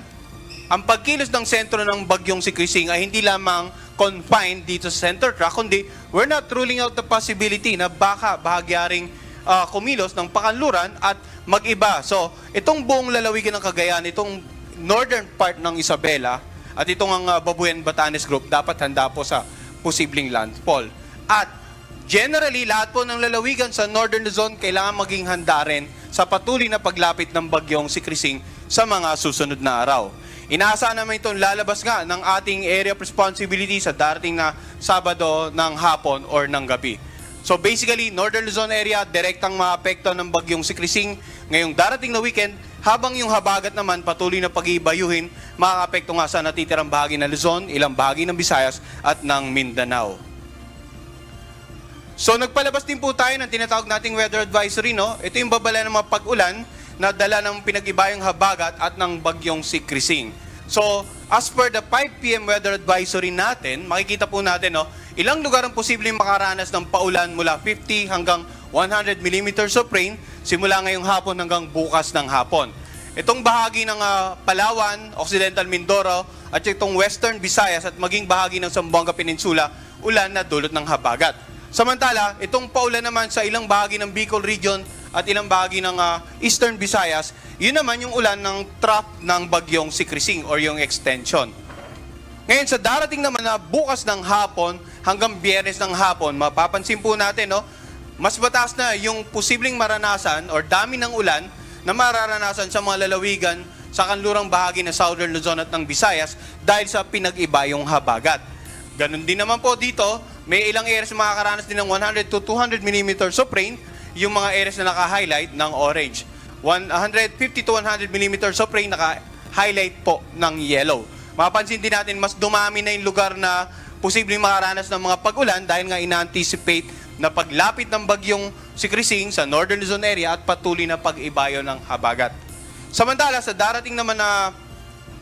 ang pagkilos ng sentro ng bagyong si Crising ay hindi lamang confined dito sa center track, kundi we're not ruling out the possibility na baka bahagyaring kumilos ng pakanluran at mag-iba. So, itong buong lalawigan ng Cagayan, itong northern part ng Isabela, at itong ang Babuyan Batanes Group, dapat handa po sa posibleng landfall. At generally, lahat po ng lalawigan sa Northern Luzon kailangan maging handa rin sa patuloy na paglapit ng bagyong si Crising sa mga susunod na araw. Inaasahan naman itong lalabas nga ng ating area of responsibility sa darating na Sabado ng hapon or ng gabi. So basically, Northern Luzon area, direktang maapekto ng bagyong si Crising ngayong darating na weekend, habang yung habagat naman patuloy na pag-ibayuhin, makakapekto nga sa natitirang bahagi ng Luzon, ilang bahagi ng Visayas at ng Mindanao. So nagpalabas din po tayo ng tinatawag nating weather advisory, no? Ito yung babala ng mga pag-ulan na dala ng pinag-ibayang habagat at ng bagyong si Crising. So, as per the 5 p.m. weather advisory natin, makikita po natin, no, ilang lugar ang posibleng makaranas ng paulan mula 50 hanggang 100 millimeters of rain simula ngayong hapon hanggang bukas ng hapon. Itong bahagi ng Palawan, Occidental Mindoro, at itong Western Visayas at maging bahagi ng Zamboanga Peninsula, ulan na dulot ng habagat. Samantala, itong paulan naman sa ilang bahagi ng Bicol Region at ilang bahagi ng Eastern Visayas, yun naman yung ulan ng trough ng bagyong si Crising or yung extension. Ngayon, sa darating naman na bukas ng hapon hanggang Biyernes ng hapon, mapapansin po natin, no, mas mataas na yung posibleng maranasan or dami ng ulan na mararanasan sa mga lalawigan sa kanlurang bahagi ng Southern Luzon at ng Visayas dahil sa pinag-ibayong habagat. Ganon din naman po dito, may ilang areas na makakaranas din ng 100 to 200 millimeters of rain, yung mga areas na naka-highlight ng orange. 150 to 100 millimeters of rain naka-highlight po ng yellow. Mapapansin din natin, mas dumami na yung lugar na posibleng makaranas ng mga pag-ulan dahil nga ina-anticipate na paglapit ng bagyong si Crising sa Northern Luzon area at patuloy na pag-ibayo ng habagat. Samantala, sa darating naman na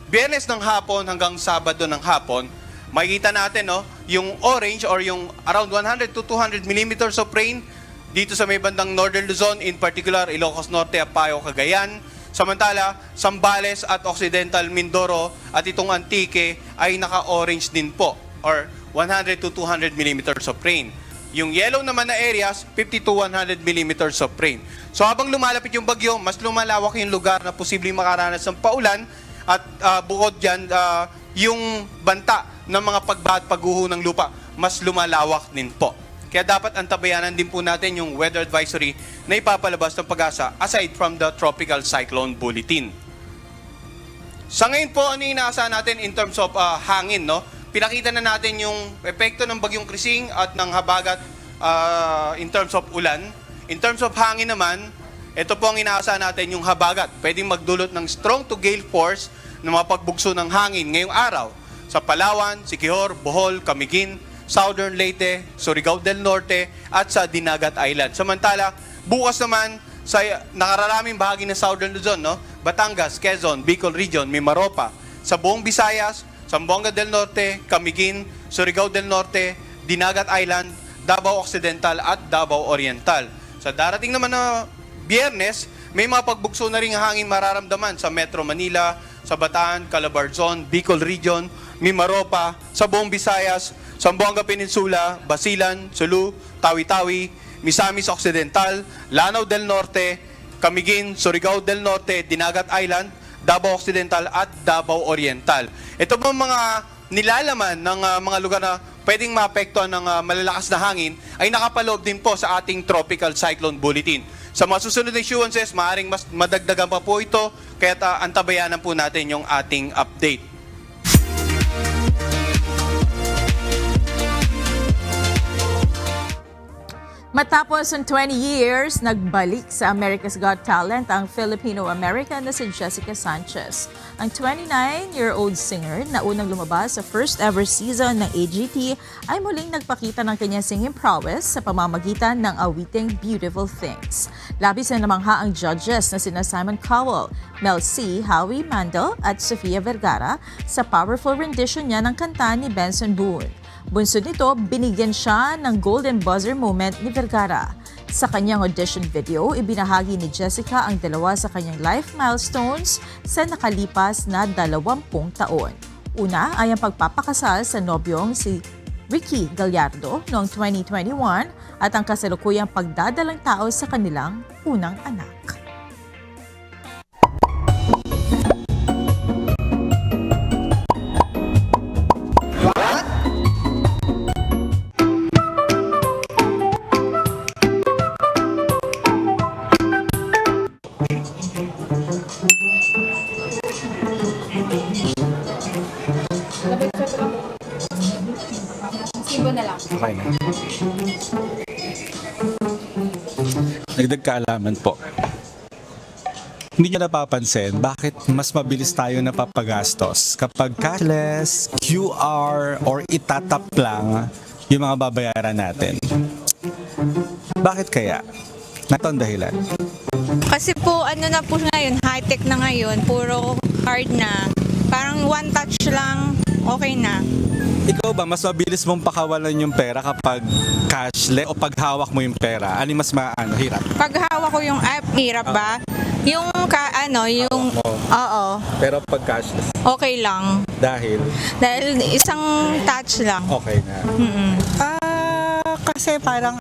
Biyernes ng hapon hanggang Sabado ng hapon, makikita natin, no, yung orange or yung around 100 to 200 millimeters of rain dito sa may bandang Northern Luzon, in particular Ilocos Norte, Apayao, Cagayan. Samantala, Zambales at Occidental Mindoro at itong Antique ay naka-orange din po or 100 to 200 millimeters of rain. Yung yellow naman na areas, 50 to 100 millimeters of rain. So habang lumalapit yung bagyo, mas lumalawak yung lugar na posibleng makaranas ng paulan at bukod dyan, yung banta ng mga pagbaha at pagguho ng lupa, mas lumalawak din po. Kaya dapat antabayanan din po natin yung weather advisory na ipapalabas ng Pag-asa aside from the tropical cyclone bulletin. Sa ngayon po, ano yung inaasahan natin in terms of hangin, no? Pinakita na natin yung epekto ng bagyong Krising at ng habagat in terms of ulan. In terms of hangin naman, ito po ang inaasahan natin, yung habagat. Pwedeng magdulot ng strong to gale force na mapagbugso ng hangin ngayong araw sa Palawan, Siquijor, Bohol, Camiguin, Southern Leyte, Surigao del Norte at sa Dinagat Island. Samantala, bukas naman sa nakararaming bahagi ng Southern Luzon, no? Batangas, Quezon, Bicol Region, Mimaropa, sa buong Visayas, Zamboanga del Norte, Camiguin, Surigao del Norte, Dinagat Island, Davao Occidental at Davao Oriental. Sa darating naman na Biyernes, may mga pagbugso na ring hangin mararamdaman sa Metro Manila, sa Bataan, Calabarzon, Bicol Region, Mimaropa, sa buong Visayas, Zamboanga Peninsula, Basilan, Sulu, Tawi-Tawi, Misamis Occidental, Lanao del Norte, Camiguin, Surigao del Norte, Dinagat Island, Davao Occidental at Davao Oriental. Ito po mga nilalaman ng mga lugar na pwedeng maapektuhan ng malalakas na hangin ay nakapaloob din po sa ating Tropical Cyclone Bulletin. Sa mga susunod na issuances, maaaring mas madagdagan pa po ito, kaya antabayanan po natin yung ating update. Matapos ang 20 years, nagbalik sa America's Got Talent ang Filipino-American na si Jessica Sanchez. Ang 29-year-old singer na unang lumabas sa first ever season ng AGT ay muling nagpakita ng kanyang singing prowess sa pamamagitan ng awiting Beautiful Things. Labis na namangha ang judges na sina Simon Cowell, Mel C., Howie Mandel at Sofia Vergara sa powerful rendition niya ng kanta ni Benson Boone. Bunsod nito, binigyan siya ng golden buzzer moment ni Vergara. Sa kanyang audition video, ibinahagi ni Jessica ang dalawa sa kanyang life milestones sa nakalipas na 20 taon. Una ay ang pagpapakasal sa nobyong si Ricky Gallardo noong 2021 at ang kasalukuyang pagdadalang tao sa kanilang unang anak. Okay na. Nagdag kaalaman po. Hindi niyo napapansin bakit mas mabilis tayo napapagastos kapag cashless, QR, or itatap lang yung mga babayaran natin. Bakit kaya? Ito ang dahilan. Kasi po, ano na po ngayon, high-tech na ngayon, puro card na. Parang one touch lang, okay na. Ikaw ba, mas mabilis mong pakawalan yung pera kapag cashless o pag hawak mo yung pera? Ano mas hirap? Pag hawak ko yung app, hirap ba? Yung oo. Pero pag cashless? Okay lang. Dahil isang touch lang. Okay na. Kasi parang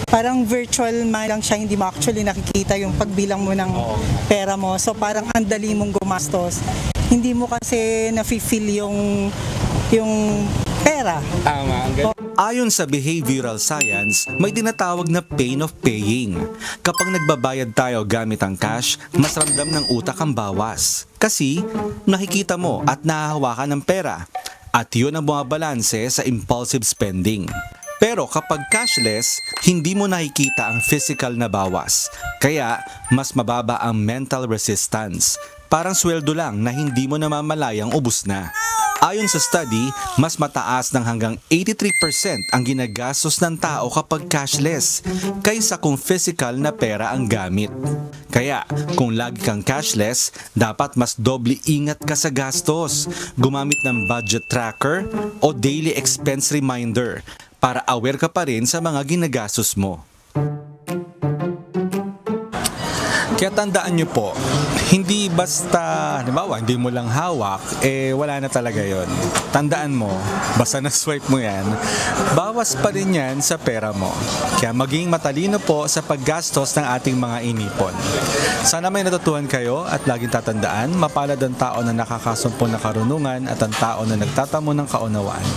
parang virtual man lang siya, hindi mo actually nakikita yung pagbilang mo ng pera mo. So parang ang dali mong gumastos. Hindi mo kasi nafe-feel yung pera. Tama. Ayon sa behavioral science, may tinatawag na pain of paying. Kapag nagbabayad tayo gamit ang cash, mas ramdam ng utak ang bawas. Kasi nakikita mo at nahahawakan ng pera. At yun ang bumabalanse sa impulsive spending. Pero kapag cashless, hindi mo nakikita ang physical na bawas. Kaya mas mababa ang mental resistance. Parang sweldo lang na hindi mo namamalayang ubos na. Ayon sa study, mas mataas ng hanggang 83% ang ginagastos ng tao kapag cashless kaysa kung physical na pera ang gamit. Kaya kung lagi kang cashless, dapat mas doble ingat ka sa gastos. Gumamit ng budget tracker o daily expense reminder para aware ka pa rin sa mga ginagastos mo. Kaya tandaan nyo po, hindi basta, halimbawa, hindi mo lang hawak, wala na talaga yon. Tandaan mo, basta na-swipe mo yan, bawas pa rin yan sa pera mo. Kaya maging matalino po sa paggastos ng ating mga inipon. Sana may natutuhan kayo at laging tatandaan, mapalad ang tao na nakakasumpo ng karunungan at ang tao na nagtatamo ng kaunawaan.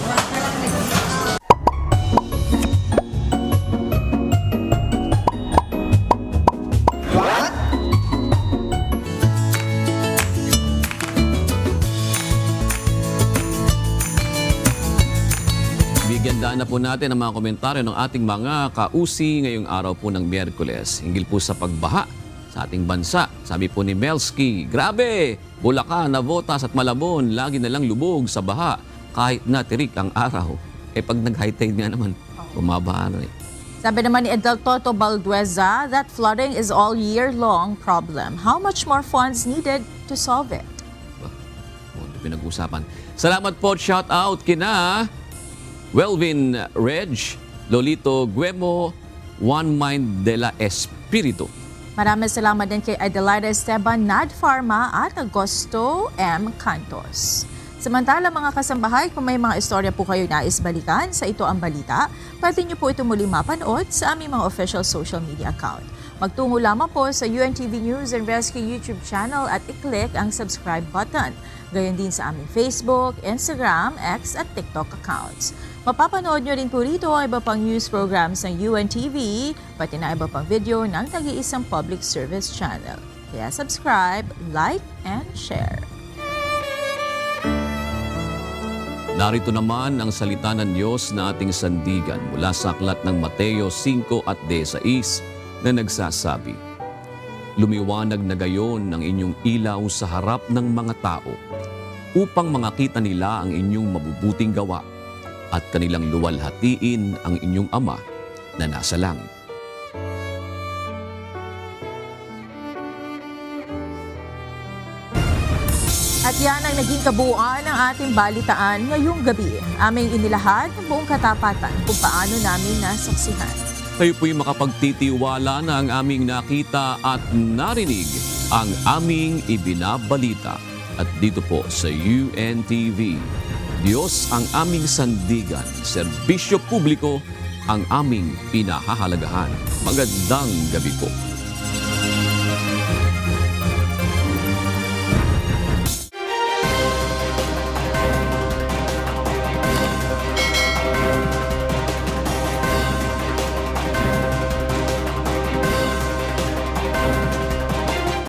Umpisahan na po natin ang mga komentaryo ng ating mga kausi ngayong araw po ng Miyerkules. Hinggil po sa pagbaha sa ating bansa. Sabi po ni Melski, grabe! Bulacan, Navotas at Malabon, lagi na lang lubog sa baha kahit na tirik ang araw. Pag nag-high tide nga naman, bumabaha na eh. Sabi naman ni Edel Toto Baldueza, that flooding is all year long problem. How much more funds needed to solve it? Pinag-usapan. Salamat po, shout out kina Welvin Reg, Lolito Guemo, One Mind de la Espiritu. Maraming salamat din kay Adelaida Esteban Nad Pharma at Agosto M. Cantos. Samantala mga kasambahay, kung may mga istorya po kayo nais balikan sa Ito ang Balita, pwede niyo po ito muli mapanood sa aming mga official social media account. Magtungo lamang po sa UNTV News and Rescue YouTube channel at i-click ang subscribe button. Gayon din sa aming Facebook, Instagram, X at TikTok accounts. Mapapanood nyo rin po rito ang iba pang news programs ng UNTV, pati na iba pang video ng tag-iisang public service channel. Kaya subscribe, like, and share. Narito naman ang salita ng Diyos na ating sandigan mula sa aklat ng Mateo 5 at 16 na nagsasabi, lumiwanag na gayon ang inyong ilaw sa harap ng mga tao upang makita nila ang inyong mabubuting gawa at kanilang luwalhatiin ang inyong Ama na nasa langit. At yan ang naging kabuuan ng ating balitaan ngayong gabi. Aming inilahad ng buong katapatan kung paano namin nasaksihan. Kayo po'y makapagtitiwala na ang aming nakita at narinig ang aming ibinabalita. At dito po sa UNTV, Diyos ang aming sandigan, serbisyo publiko ang aming pinahahalagahan. Magandang gabi po.